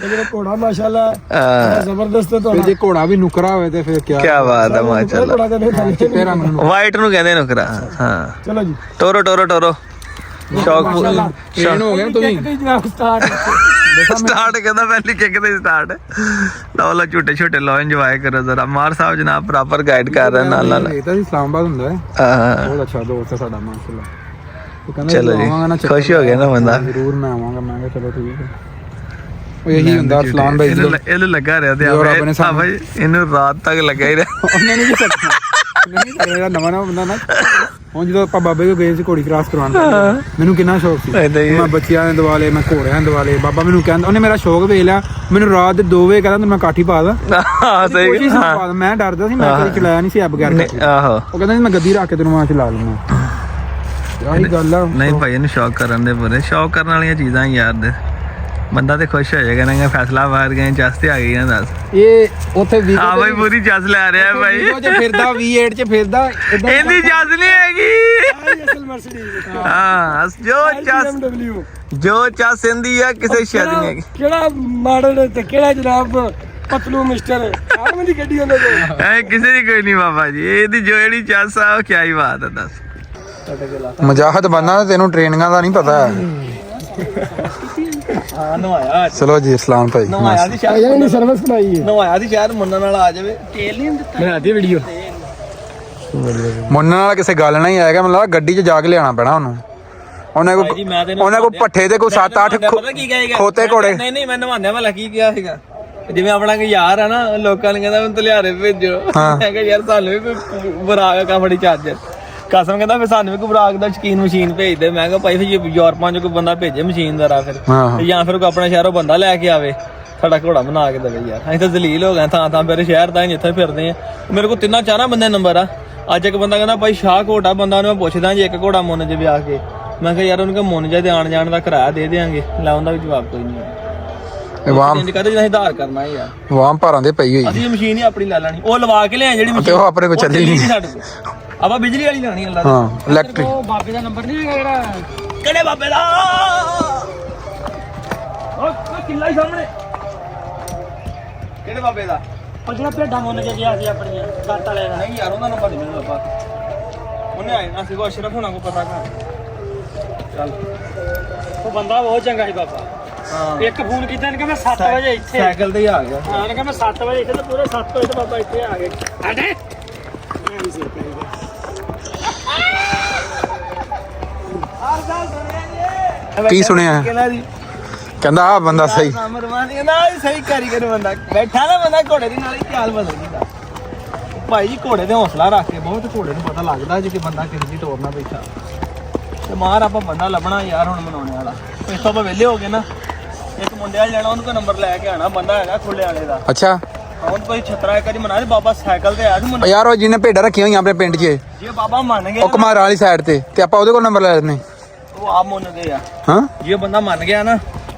ਲੇਕਿਨ ਘੋੜਾ ਮਾਸ਼ਾਅੱਲਾ ਹਾਂ ਜ਼ਬਰਦਸਤ ਹੈ ਤੇ ਤੁਹਾਡਾ। ਜੇ ਘੋੜਾ ਵੀ ਨੁਕਰਾ ਹੋਵੇ ਤੇ ਫਿਰ ਕੀ ਬਾਤ ਹੈ ਮਾਸ਼ਾਅੱਲਾ। ਘੋੜਾ ਤਾਂ ਨਹੀਂ ਖਾਲੀ। ਚਿੱਟੇ ਰੰਗ ਨੂੰ ਵਾਈਟ ਨੂੰ ਕਹਿੰਦੇ ਨੁਕਰਾ। ਹਾਂ ਚਲੋ ਜੀ ਟੋਰੋ ਸ਼ੌਕ ਟ੍ਰੇਨ ਹੋ ਗਿਆ ਤੁਸੀਂ। ਕਿਤੇ ਜਨਾਬ ਸਟਾਰਟ ਸਟਾਰਟ ਕਹਿੰਦਾ ਪਹਿਲੀ ਕਿੱਕ ਤੇ ਸਟਾਰਟ। ਲਓ ਛੋਟੇ ਲਓ ਇੰਜੋਏ ਕਰੋ ਜ਼ਰਾ। ਮਾਰ ਸਾਹਿਬ ਜਨਾਬ ਪ੍ਰੋਪਰ ਗਾਈਡ ਕਰ ਰਹੇ ਨਾਲ। ਇਹ ਤਾਂ ਇਸਲਾਮਾਬਾਦ ਹੁੰਦਾ ਹੈ। ਹਾਂ ਬਹੁਤ ਅੱਛਾ ਦੋਸਤ ਹੈ ਸਾਡਾ ਮਾਸ਼ਾਅੱਲਾ। ਚਲੋ ਜੀ ਖੁਸ਼ ਹੋ ਗਿਆ ਨਾ ਬੰਦਾ। ਜ਼ਰੂਰ ਮੈਂ ਆਵਾਂਗਾ। ਮੈਂ ਕਿਹਾ ਚਲੋ ਠੀਕ ਹੈ। ਉਹ ਇਹੀ ਹੁੰਦਾ ਅਰਸਲਾਨ ਭਾਈ ਇਹਨੂੰ ਲੱਗਾ ਰਿਹਾ ਤੇ ਭਾਈ ਇਹਨੂੰ ਰਾਤ ਤੱਕ ਲੱਗਾ ਹੀ ਰਿਹਾ। ਉਹਨੇ ਨਹੀਂ ਸਕਦਾ ਨਹੀਂ ਨਵਾਂ ਬੰਦਾ ਨਾ। ਹੁਣ ਜਦੋਂ ਆਪਾਂ ਬਾਬੇ ਕੋਲ ਗਏ ਸੀ ਘੋੜੀ ਕ੍ਰਾਸ ਕਰਵਾਉਣ, ਮੈਨੂੰ ਕਿੰਨਾ ਸ਼ੌਕ ਸੀ। ਮੈਂ ਬੱਚਿਆਂ ਦੇ ਦਿਵਾਲੇ, ਮੈਂ ਘੋੜਿਆਂ ਦੇ ਦਿਵਾਲੇ। ਬਾਬਾ ਮੈਨੂੰ ਕਹਿੰਦਾ, ਉਹਨੇ ਮੇਰਾ ਸ਼ੌਕ ਵੇਖ ਲਿਆ, ਮੈਨੂੰ ਰਾਤ ਦੇ 2 ਵਜੇ ਕਹਿੰਦਾ ਮੈਂ ਕਾਠੀ ਪਾ ਦਾਂ। ਸਹੀ ਮੈਂ ਡਰਦਾ ਸੀ, ਮੈਂ ਕਦੇ ਚਲਾਇਆ ਨਹੀਂ ਸੀ ਐਬ ਕਰਕੇ। ਆਹੋ ਉਹ ਕਹਿੰਦਾ ਮੈਂ ਗੱਦੀ ਰੱਖ ਕੇ ਤੈਨੂੰ ਮੈਂ ਚਲਾ ਲੂੰਗਾ। ਆਹੀ ਗੱਲ ਆ। ਨਹੀਂ ਭਾਈ ਇਹਨੂੰ ਸ਼ੌਕ ਕਰਨ ਦੇ ਪੂਰੇ ਸ਼ੌਕ ਕਰਨ ਵਾਲੀਆਂ ਚੀਜ਼ਾਂ ਯਾਰ ਦੇ ਬੰਦਾ ਤੇ ਖੁਸ਼ ਹੋ ਜਾਏਗਾ ਨਾ। ਫੈਸਲਾ ਬਾਹਰ ਗਏ ਜਸ ਤੇ ਆ ਗਈ ਨਾ ਦੱਸ। ਇਹ ਉੱਥੇ ਵੀ ਹਾਂ ਭਾਈ ਪੂਰੀ ਜਸ ਲੈ ਰਿਹਾ ਭਾਈ। ਫਿਰਦਾ V8 ਚ ਫਿਰਦਾ। ਇਹਦੀ ਜਸ ਨਹੀਂ ਹੈਗੀ। ਅਸਲ ਮਰਸੀਡੀਜ਼ ਹਾਂ ਜੋ ਚਸ ਇੰਦੀ ਆ ਕਿਸੇ ਸ਼ਾਇਦ ਨਹੀਂ ਹੈਗੀ। ਕਿਹੜਾ ਮਾਡਲ ਤੇ ਕਿਹੜਾ ਜਨਾਬ ਪਤਲੂ ਮਿਸਟਰ ਆਰਮ ਦੀ ਗੱਡੀ ਉਹਨਾਂ ਕੋਲ ਐ ਕਿਸੇ ਦੀ ਕੋਈ ਨਹੀਂ ਬਾਬਾ ਜੀ। ਇਹਦੀ ਜੋ ਜਿਹੜੀ ਚਸ ਆ ਉਹ ਕਿਆ ਹੀ ਬਾਤ ਹੈ ਦੱਸ। ਮਜਾਹਦ ਬੰਨਾ ਤੈਨੂੰ ਟ੍ਰੇਨਿੰਗਾਂ ਦਾ ਨਹੀਂ ਪਤਾ। ਹਾਂ ਨਵਾਇਆ ਚਲੋ ਜੀ ਇਸਲਾਮ ਭਾਈ ਨਵਾਇਆ ਦੀ ਸ਼ਾਇਦ ਇਹਨੇ ਸਰਵਿਸ ਬਣਾਈ ਹੈ। ਨਵਾਇਆ ਦੀ ਸ਼ਾਇਦ ਮੁੰਡਾ ਨਾਲ ਆ ਜਾਵੇ। ਤੇਲ ਨਹੀਂ ਦਿੱਤਾ ਬਣਾਤੀ ਵੀਡੀਓ। ਮੁੰਨਾ ਨਾਲ ਕਿਸੇ ਗੱਲ ਨਾਲ ਹੀ ਆਏਗਾ। ਮੈਨੂੰ ਲੱਗਦਾ ਗੱਡੀ 'ਚ ਜਾ ਕੇ ਲਿਆਉਣਾ ਪੈਣਾ ਉਹਨੂੰ। ਉਹਨੇ ਕੋ ਪੱਠੇ ਦੇ ਕੋਈ 7-8 ਖੋਤੇ ਘੋੜੇ। ਨਹੀਂ ਮੈਂ ਨਵਾਉਂਦਿਆ ਵਾਲਾ ਕੀ ਕਿਹਾ ਸੀਗਾ, ਜਿਵੇਂ ਆਪਣਾ ਕੋਈ ਯਾਰ ਆ ਨਾ, ਲੋਕਾਂ ਨੇ ਕਹਿੰਦਾ ਮੈਨੂੰ ਤਲਿਆਰੇ ਭੇਜੋ। ਮੈਂ ਕਿਹਾ ਯਾਰ ਸਾਨੂੰ ਵੀ ਕੋਈ ਬਰਾਕ ਕੰਪਨੀ ਚਾਰਜਰ ਕਸਮ ਕਹਿੰਦਾ ਫਿਰ ਸਾਨੂੰ ਵੀ ਕੋਈ ਬਰਾਕ ਦਾ ਸ਼ਕੀਨ ਮਸ਼ੀਨ ਭੇਜ ਦੇ। ਮੈਂ ਕਿਹਾ ਭਾਈ ਫਿਰ ਯੂਰਪਾਂ ਚ ਕੋਈ ਬੰਦਾ ਭੇਜੇ ਮਸ਼ੀਨ ਦਾ ਫਿਰ ਜਾਂ ਫਿਰ ਕੋਈ ਆਪਣੇ ਸ਼ਹਿਰੋਂ ਬੰਦਾ ਲੈ ਕੇ ਆਵੇ ਸਾਡਾ ਘੋੜਾ ਬਣਾ ਕੇ ਦੇਵੇ। ਯਾਰ ਅਸੀਂ ਤਾਂ ਜ਼ਲੀਲ ਹੋ ਗਏ ਥਾਂ ਮੇਰੇ ਸ਼ਹਿਰ ਦਾ ਹੀ ਇੱਥੇ ਫਿਰਦੇ ਆ। ਮੇਰੇ ਕੋਲ 3-4 ਬੰਦੇ ਨੰਬਰ ਆ। ਅੱਜ ਇੱਕ ਬੰਦਾ ਕਹਿੰਦਾ ਭਾਈ ਸ਼ਾਹ ਘੋੜਾ ਬੰਦਾ ਨੂੰ ਮੈਂ ਪੁੱਛਦਾ ਜੀ ਇੱਕ ਘੋੜਾ ਮੁੰਨ ਜੇ ਵਿਆਹ ਕੇ। ਮੈਂ ਕਿਹਾ ਯਾਰ ਉਹਨੂੰ ਕਿ ਮੁੰਨ ਜਾ ਤੇ ਆਣ ਜਾਣ ਦਾ ਕਿਰਾਇਆ ਦੇ ਦਿਆਂਗੇ। ਲੈ ਉਹਦਾ ਵੀ ਜਵਾਬ ਕੋਈ ਨਹੀਂ। ਕਹਿੰਦੇ ਜਿਹਦਾ ਆਧਾਰ ਕਰਨਾ ਯਾਰ ਵਾਮ ਭਾਰਾਂ ਦੇ ਪਈ ਹੋਈ। ਅਸੀਂ ਮਸ਼ੀਨ ਹੀ ਆਪਣੀ ਲੈ ਲੈਣੀ। ਉਹ ਲਵਾ ਕੇ ਲਿਆ ਜਿਹੜੀ ਮਸ਼ੀਨ ਉਹ ਆਪਣੇ ਕੋਲ ਚੱਲੀ ਨਹੀਂ ਸਾਡੇ ਕੋਲ। ਆਪਾਂ ਬਿਜਲੀ ਵਾਲੀ ਲੈਣੀ ਅੱਲਾ ਦੀ। ਹਾਂ ਇਲੈਕਟ੍ਰਿਕ। ਉਹ ਬਾਬੇ ਦਾ ਨੰਬਰ ਨਹੀਂ ਹੈਗਾ ਜਿਹੜਾ ਕਿਹੜੇ ਬਾਬੇ ਦਾ? ਉਹ ਕਿੱਲਾ ਹੀ ਸਾਹਮਣੇ। ਕਿਹੜੇ ਬਾਬੇ ਦਾ? ਉਹ ਜਿਹੜਾ ਭੇਡਾਂ ਮੁੰਨ ਕੇ ਗਿਆ ਸੀ ਆਪਣੀਆਂ ਗੱਟ ਵਾਲੇ ਦਾ। ਨਹੀਂ ਯਾਰ ਉਹਦਾ ਨੰਬਰ ਨਹੀਂ ਮੈਨੂੰ ਲੱਭਾ। ਉਹਨੇ ਆਇਆ ਸੀ ਕੋ ਅਸ਼ਰਫ ਹੋਣਾ ਕੋ ਪਤਾ ਕਰ। ਚੱਲ ਉਹ ਬੰਦਾ ਬਹੁਤ ਚੰਗਾ ਸੀ ਬਾਬਾ। ਹਾਂ ਇੱਕ ਫੋਨ ਕੀਤਾ ਨੇ ਕਿ ਮੈਂ 7 ਵਜੇ ਇੱਥੇ। ਸਾਈਕਲ ਤੇ ਹੀ ਆ ਗਿਆ। ਹਾਂ ਨੇ ਕਿ ਮੈਂ 7 ਵਜੇ ਇੱਥੇ ਤੇ ਪੂਰੇ 7 ਵਜੇ ਤੇ ਬਾਬਾ ਇੱਥੇ ਆ ਗਏ। ਸਾਡੇ ਕੀ ਸੁਣਿਆ? ਕਹਿੰਦਾ ਆ ਬੰਦਾ ਸਹੀ ਸਹੀ ਕਾਰੀਗਰ ਬੰਦਾ ਬੈਠਾ ਨਾ ਬੰਦਾ ਘੋੜੇ ਦੀ ਨਾਲ ਹੀ ਚਾਲ ਬਦਲ ਜਾਂਦਾ ਭਾਈ ਜੀ। ਘੋੜੇ ਤੇ ਹੌਸਲਾ ਰੱਖ ਕੇ ਬਹੁਤ ਘੋੜੇ ਨੂੰ ਪਤਾ ਲੱਗਦਾ ਜੇ ਕਿ ਬੰਦਾ ਕਿਸੇ ਦੀ ਟੋਰ ਨਾ ਬੈਠਾ ਤੇ ਮਾਰ ਆਪਾਂ ਬੰਦਾ ਲੱਭਣਾ ਯਾਰ ਹੁਣ ਮਨਾਉਣੇ ਵਾਲਾ। ਇੱਥੋਂ ਆਪਾਂ ਵਿਹਲੇ ਹੋ ਗਏ ਨਾ, ਇੱਕ ਮੁੰਡੇ ਵਾਲ ਜਾਣਾ ਉਹਨੂੰ ਕੋਈ ਨੰਬਰ ਲੈ ਕੇ ਆਣਾ। ਬੰਦਾ ਹੈਗਾ ਖੁੱਲੇ ਵਾਲੇ ਦਾ। ਅੱਛਾ ਹੁਣ ਕੋਈ ਛਤਰਾ ਇੱਕ ਵਾਰੀ ਮਨਾ ਦੇ ਬਾਬਾ ਸਾਈਕਲ ਤੇ ਆਇਆ ਸੀ ਮੁੰਡਾ। ਯਾਰ ਉਹ ਜਿਹਨੇ ਭੇਡਾਂ ਰੱਖੀਆਂ ਹੋਈਆਂ ਆਪਣੇ ਪਿੰਡ 'ਚ, ਜੇ ਬਾਬਾ ਮੰਨ ਗਿਆ ਉਹ ਕੁਮਾਰ ਵਾਲੀ ਸਾਈਡ ਤੇ ਆਪਾਂ ਉਹਦੇ ਕੋਲ ਨੰਬਰ ਲੈ ਲੈਣੇ। ਉਹ ਆਪ ਮੰਨਦੇ ਆ। ਹਾਂ ਜੇ ਬੰਦਾ ਮੰਨ ਗਿਆ ਨਾ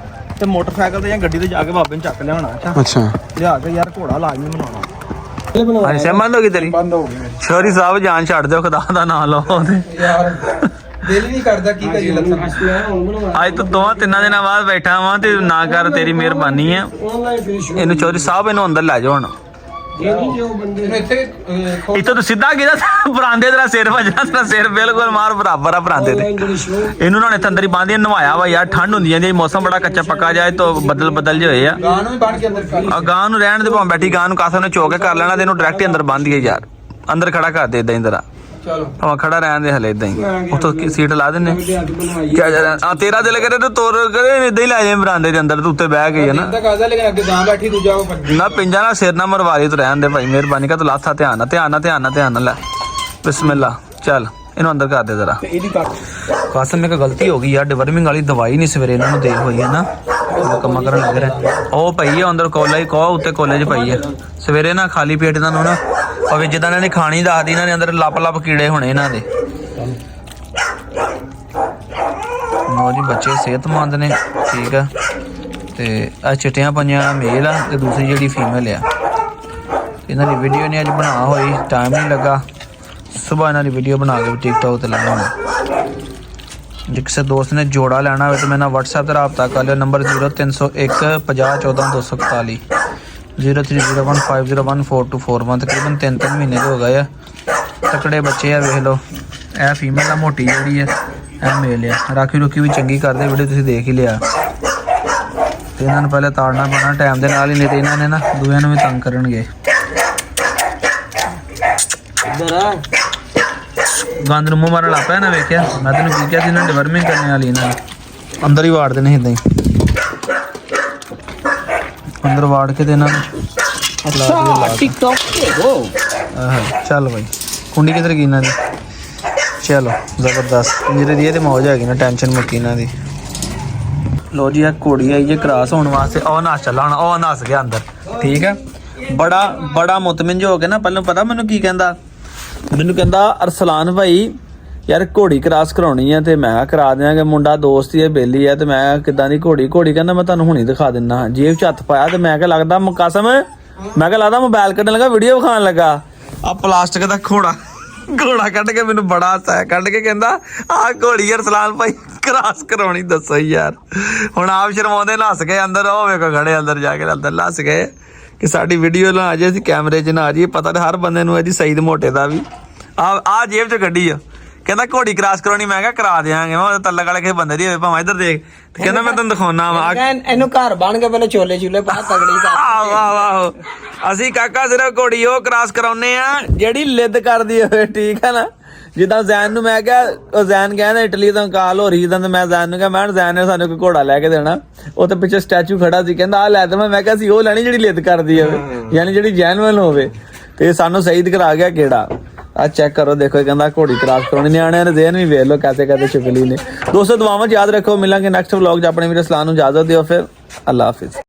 ਤੇ ਮੋਟਰਸਾਈਕਲ ਤੇ ਜਾਂ ਗੱਡੀ ਤੇ ਜਾ ਕੇ ਬਾਬੇ ਨੂੰ ਚੱਕ ਲਿਆਉਣਾ। ਅੱਛਾ ਲਿਆ ਕੇ ਯਾਰ ਘੋੜਾ ਲਾਜ਼ਮੀ ਬਣਾਉਣਾ। ਹਾਂਜੀ ਸਹਿਮਤ ਹੋ ਗਈ ਤੇਰੀ? ਬੰਦ ਹੋ ਗਈ ਸ਼ੋਰੀ ਸਾਹਿਬ ਜਾਨ ਛੱਡ ਦਿਓ, ਖੁਦਾ ਦਾ ਨਾਮ ਲਓ। ਦਿਲ ਨਹੀਂ ਕਰਦਾ ਕੀ ਕਰੀਏ ਲੱਤਾਂ ਮੈਂ ਹੁਣ ਬਣਵਾ ਅੱਜ ਤੋਂ 2-3 ਦਿਨਾਂ ਬਾਅਦ ਬੈਠਾ ਵਾਂ ਤੇ ਨਾ ਕਰ ਤੇਰੀ ਮਿਹਰਬਾਨੀ ਆ। ਆਨਲਾਈਨ ਫਿਨਿਸ਼ ਇਹਨੂੰ ਚੌਧਰੀ ਸਾਹਿਬ ਇਹਨੂੰ ਅੰਦਰ ਲੈ ਜਾਓ ਹੁਣ। ਇਹ ਨਹੀਂ ਜੋ ਬੰਦੇ ਇੱਥੇ ਇੱਥੋਂ ਤੂੰ ਸਿੱਧਾ ਗਿਆ ਬਰਾਂਦੇ ਤੇਰਾ ਸਿਰ ਵੱਜਣਾ, ਤੇਰਾ ਸਿਰ ਬਿਲਕੁਲ ਮਾਰ ਬਰਾਬਰ ਆ ਬਰਾਂਦੇ ਤੇ। ਆਨਲਾਈਨ ਜਿਹੜੀ ਸ਼ੋ ਇਹਨੂੰ ਨਾ ਇੱਥੇ ਅੰਦਰ ਹੀ ਬੰਨ੍ਹ ਨਵਾਇਆ ਵਾ ਯਾਰ, ਠੰਡ ਹੁੰਦੀ ਜਾਂਦੀ, ਮੌਸਮ ਬੜਾ ਕੱਚਾ ਪੱਕਾ ਜਾਏ ਤੋਂ ਬਦਲ ਜਿਹੇ ਹੋਏ ਆ। ਗਾਂ ਨੂੰ ਵੀ ਬਣ ਕੇ ਅੰਦਰ ਕਰ ਆ ਗਾਂ ਨੂੰ ਰਹਿਣ ਦੇ ਭਾਵੇਂ ਬੈਠੀ ਗਾਂ ਨੂੰ ਕਾਸਾ ਨੇ ਚੋਕ ਕੇ ਕਰ ਲੈਣਾ ਤੇ ਇਹਨੂੰ ਡਾਇਰੈਕਟ ਹੀ ਅੰਦਰ ਬੰਨ੍ਹ ਦਈਏ ਯਾਰ, ਅੰਦਰ ਖੜਾ ਕਰ ਦੇ ਇਦਾਂ ਹੀ ਤੇਰਾ, ਚਲੋ ਭਾਵੇਂ ਖੜਾ ਰਹਿਣ ਦੇ ਹਲੇ ਇਦਾਂ ਹੀ, ਉੱਥੋਂ ਸੀਟ ਲਾ ਦਿੰਨੇ। ਹੱਥ ਬਣਵਾਈ ਕਿਆ ਆ ਤੇਰਾ ਦਿਲ ਕਰੇ ਤੂੰ ਤੋਰ ਕਰੇ ਇਦਾਂ ਹੀ ਲੈ ਜਾਏ ਬਰਾਂਦੇ ਦੇ ਅੰਦਰ, ਤੂੰ ਉੱਤੇ ਬਹਿ ਗਈ ਹੈ ਨਾ। ਇੰਦਾ ਕਾਜ਼ਾ ਲੇਕਿਨ ਅੱਗੇ ਗਾਂ ਬੈਠੀ ਦੂਜਾ ਉਹ ਭੱਜ ਨਾ ਪਿੰਜਾ ਨਾ ਸਿਰ ਨਾ ਮਰਵਾ ਲਈ ਤੂੰ ਰਹਿਣ ਦੇ ਭਾਈ, ਮਿਹਰਬਾਨੀ ਕਰ ਤੂੰ ਲਾਥਾ ਧਿਆਨ ਨਾਲ ਲੈ। ਬਿਸਮਿਲ੍ਲਾ ਚੱਲ ਇਹਨੂੰ ਅੰਦਰ ਕਰ ਦੇ ਜ਼ਰਾ। ਤੇ ਇਹਦੀ ਕੱਟ ਕਾਸਮ ਇੱਕ ਗਲਤੀ ਹੋ ਗਈ ਯਾਰ, ਡਿਵਰਮਿੰਗ ਵਾਲੀ ਦਵਾਈ ਨਹੀਂ ਸਵੇਰੇ ਇਹਨਾਂ ਨੂੰ ਦੇ ਹੋਈ ਹੈ ਨਾ, ਕੰਮਾਂ ਕਰਨ ਲੱਗ ਰਿਹਾ। ਉਹ ਪਈ ਹੈ ਅੰਦਰ ਕੋਲਾ ਹੀ ਕੋ ਉੱਤੇ ਕੋਲੇ 'ਚ ਪਈ ਹੈ। ਸਵੇਰੇ ਨਾ ਖਾਲੀ ਪੇਟ ਇਹਨਾਂ ਨੂੰ ਨਾ ਭਾਵੇਂ ਜਿੱਦਾਂ ਇਹਨਾਂ ਨੇ ਖਾਣੀ ਦੱਸਦੀ, ਇਹਨਾਂ ਦੇ ਅੰਦਰ ਲੱਪ ਕੀੜੇ ਹੋਣੇ ਇਹਨਾਂ ਦੇ। ਲਓ ਜੀ ਬੱਚੇ ਸਿਹਤਮੰਦ ਨੇ, ਠੀਕ ਆ। ਤੇ ਆ ਚਿੱਟੀਆਂ ਪੰਜਾਂ ਮੇਲ ਆ ਤੇ ਦੂਸਰੀ ਜਿਹੜੀ ਫੀਮੇਲ ਆ। ਇਹਨਾਂ ਦੀ ਵੀਡੀਓ ਨੇ ਅੱਜ ਬਣਾ ਹੋਈ, ਟਾਈਮ ਨਹੀਂ ਲੱਗਾ। ਸੁਬਾਹ ਇਹਨਾਂ ਦੀ ਵੀਡੀਓ ਬਣਾ ਕੇ ਟਿਕਟੋਕ ਤੇ ਲਾਉਣਾ। ਜੇ ਕਿਸੇ ਦੋਸਤ ਨੇ ਜੋੜਾ ਲੈਣਾ ਹੋਵੇ ਤਾਂ ਮੇਰੇ ਨਾਲ WhatsApp ਤੇ ਰਾਬਤਾ ਕਰ ਲਿਓ, ਨੰਬਰ 0301 50 14 241 0301501441। ਤਕਰੀਬਨ 3 ਮਹੀਨੇ ਦੇ ਹੋ ਗਏ ਆ, ਤਕੜੇ ਬੱਚੇ ਆ। ਵੇਖ ਲਓ ਇਹ ਫੀਮੇਲ ਆ, ਮੋਟੀ ਜਿਹੜੀ ਆ, ਇਹ ਮੇਲ ਆ। ਰਾਖੀ ਰੁਕੀ ਵੀ ਚੰਗੀ ਕਰਦੇ, ਵੀਡੀਓ ਤੁਸੀਂ ਦੇਖ ਹੀ ਲਿਆ। ਤੇ ਇਹਨਾਂ ਨੂੰ ਪਹਿਲੇ ਤਾੜਨਾ ਪੈਣਾ ਟਾਈਮ ਦੇ ਨਾਲ ਹੀ, ਨਹੀਂ ਤੇ ਇਹਨਾਂ ਨੇ ਨਾ ਦੂਜਿਆਂ ਨੂੰ ਵੀ ਤੰਗ ਕਰਨਗੇ। ਇੱਧਰ ਆ ਗੰਦ ਨੂੰ ਮੂੰਹ ਮਾਰਨ ਲੱਗ ਪਿਆ ਨਾ, ਵੇਖਿਆ ਮੈਂ ਤੈਨੂੰ ਕੀ ਕਿਹਾ ਸੀ, ਇਹਨਾਂ ਡਿਵਰਮਿੰਗ ਕਰਨ ਵਾਲੀ ਇਹਨਾਂ ਨੇ ਅੰਦਰ ਹੀ ਵਾੜ ਦੇਣੇ ਇਦਾਂ ਹੀ, ਅੰਦਰ ਵਾੜ ਕੇ ਤੇ ਇਹਨਾਂ ਨੂੰ ਟਿਕਟੌਕ ਤੇ ਹੋ। ਆਹ ਚੱਲ ਬਾਈ ਕੁੰਡੀ ਕਿੱਧਰ ਗਈ ਇਹਨਾਂ ਦੀ। ਚਲੋ ਜ਼ਬਰਦਸਤ, ਜਿਹੜੇ ਦੀ ਇਹ ਤੇ ਮੌਜ ਹੈਗੀ ਨਾ, ਟੈਨਸ਼ਨ ਮੁੱਕੀ ਇਹਨਾਂ ਦੀ। ਲੋ ਜੀ ਇਹ ਘੋੜੀ ਆਈ ਜੇ ਕ੍ਰਾਸ ਹੋਣ ਵਾਸਤੇ, ਉਹ ਨਾਸ ਚੱਲਾ ਹੁਣ, ਉਹ ਨੱਸ ਗਿਆ ਅੰਦਰ, ਠੀਕ ਹੈ। ਬੜਾ ਮੁਤਮਿਨ ਹੋ ਕੇ ਨਾ, ਪਹਿਲਾਂ ਪਤਾ ਮੈਨੂੰ ਕੀ ਕਹਿੰਦਾ, ਮੈਨੂੰ ਕਹਿੰਦਾ ਅਰਸਲਾਨ ਭਾਈ ਯਾਰ ਘੋੜੀ ਕ੍ਰਾਸ ਕਰਾਉਣੀ ਆ, ਤੇ ਮੈਂ ਕਿਹਾ ਕਰਾ ਦਿਆਂਗੇ, ਮੁੰਡਾ ਦੋਸਤ ਹੀ ਹੈ, ਬੇਲੀ ਆ। ਤੇ ਮੈਂ ਕਿੱਦਾਂ ਦੀ ਘੋੜੀ ਕਹਿੰਦਾ ਮੈਂ ਤੁਹਾਨੂੰ ਹੁਣੀ ਦਿਖਾ ਦਿੰਦਾ। ਜੇਬ 'ਚ ਹੱਥ ਪਾਇਆ ਤੇ ਮੈਂ ਕਿਹਾ ਲੱਗਦਾ ਮੁਕਾਸਮ, ਮੈਂ ਕਿਹਾ ਲੱਗਦਾ ਮੋਬਾਈਲ ਕੱਢਣ ਲੱਗਾ, ਵੀਡੀਓ ਵਿਖਾਉਣ ਲੱਗਾ। ਆ ਪਲਾਸਟਿਕ ਦਾ ਘੋੜਾ ਕੱਢ ਕੇ ਮੈਨੂੰ ਬੜਾ ਹਸਾਇਆ, ਕੱਢ ਕੇ ਕਹਿੰਦਾ ਆਹ ਘੋੜੀ ਅਰਸਲਾਨ ਭਾਈ ਕ੍ਰਾਸ ਕਰਾਉਣੀ, ਦੱਸੋ ਯਾਰ। ਹੁਣ ਆਪ ਸ਼ਰਮਾਉਂਦੇ ਨੱਸ ਗਏ ਅੰਦਰ, ਉਹ ਵੇਖੋ ਖੜੇ ਅੰਦਰ ਜਾ ਕੇ ਅੰਦਰ ਨੱਸ ਗਏ ਕਿ ਸਾਡੀ ਵੀਡੀਓ ਨਾ ਆ ਜਾਏ, ਅਸੀਂ ਕੈਮਰੇ 'ਚ ਨਾ ਆ ਜਾਈਏ। ਪਤਾ ਤਾਂ ਹਰ ਬੰਦੇ ਨੂੰ ਹੈ ਜੀ, ਸਈਦ ਮੋਟੇ ਦਾ ਵੀ। ਆ ਜੇਬ 'ਚ ਗੱਡੀ ਆ, ਕਹਿੰਦਾ ਘੋੜੀ ਕ੍ਰਾਸ ਕਰਾਉਣੀ, ਮੈਂ ਕਿਹਾ ਕਰਾ ਦਿਆਂਗੇ। ਮੈਂ ਤਲਕ ਵਾਲੇ ਕਿਸੇ ਬੰਦੇ ਦੀ ਹੋਵੇ ਭਾਵੇਂ ਇੱਧਰ ਦੇਖ, ਤੇ ਕਹਿੰਦਾ ਮੈਂ ਤੈਨੂੰ ਦਿਖਾਉਣਾ ਵਾ। ਇਹਨੂੰ ਘਰ ਬਣ ਕੇ ਪਹਿਲੇ ਛੋਲੇ ਛੂਲੇ ਪਾ ਤਗੜੀ ਕਰ। ਆਹੋ ਅਸੀਂ ਕਾਕਾ ਸਿਰਫ ਘੋੜੀ ਉਹ ਕ੍ਰਾਸ ਕਰਾਉਨੇ ਆ ਜਿਹੜੀ ਲਿੱਦ ਕਰਦੀ ਹੋਵੇ, ਠੀਕ ਹੈ ਨਾ। ਜਿੱਦਾਂ ਜ਼ੈਨ ਨੂੰ ਮੈਂ ਕਿਹਾ, ਉਹ ਜ਼ੈਨ ਕਹਿੰਦਾ ਇਟਲੀ ਤੋਂ ਕਾਲ ਹੋ ਰਹੀ, ਤਾਂ ਮੈਂ ਜ਼ੈਨ ਨੂੰ ਕਿਹਾ ਮੈਂ ਜ਼ੈਨ ਨੇ ਸਾਨੂੰ ਕੋਈ ਘੋੜਾ ਲੈ ਕੇ ਦੇਣਾ। ਉਹ ਤੇ ਪਿੱਛੇ ਸਟੈਚੂ ਖੜਾ ਸੀ, ਕਹਿੰਦਾ ਆ ਲੈ ਦੇਵਾਂ। ਮੈਂ ਕਿਹਾ ਸੀ ਉਹ ਲੈਣੀ ਜਿਹੜੀ ਲਿੱਦ ਕਰਦੀ ਹੋਵੇ, ਯਾਨੀ ਜਿਹੜੀ ਜੈਨੂਅਲ ਹੋਵੇ। ਤੇ ਸਾਨੂੰ ਸਈਦ ਕਰਾ ਗਿਆ ਕਿਹੜਾ। ਆ ਚੈੱਕ ਕਰੋ, ਦੇਖੋ ਕਹਿੰਦਾ ਘੋੜੀ ਕ੍ਰਾਸ ਕਰਾਉਣੀ। ਨਿਆਣਿਆਂ ਨੇ ਜ਼ੇਨ ਵੀ ਵੇਖ ਲਓ ਕੈਸੇ ਸ਼ੁਗਲੀ ਨੇ। ਦੋਸਤੋ ਦੁਆਵਾਂ ਯਾਦ ਰੱਖੋ, ਮਿਲਾਂਗੇ ਨੈਕਸਟ ਵਲੌਗ 'ਚ। ਆਪਣੇ ਵੀਰ ਅਰਸਲਾਨ ਨੂੰ ਇਜਾਜ਼ਤ ਦਿਓ, ਫਿਰ ਅੱਲਾ ਹਾਫਿਜ਼।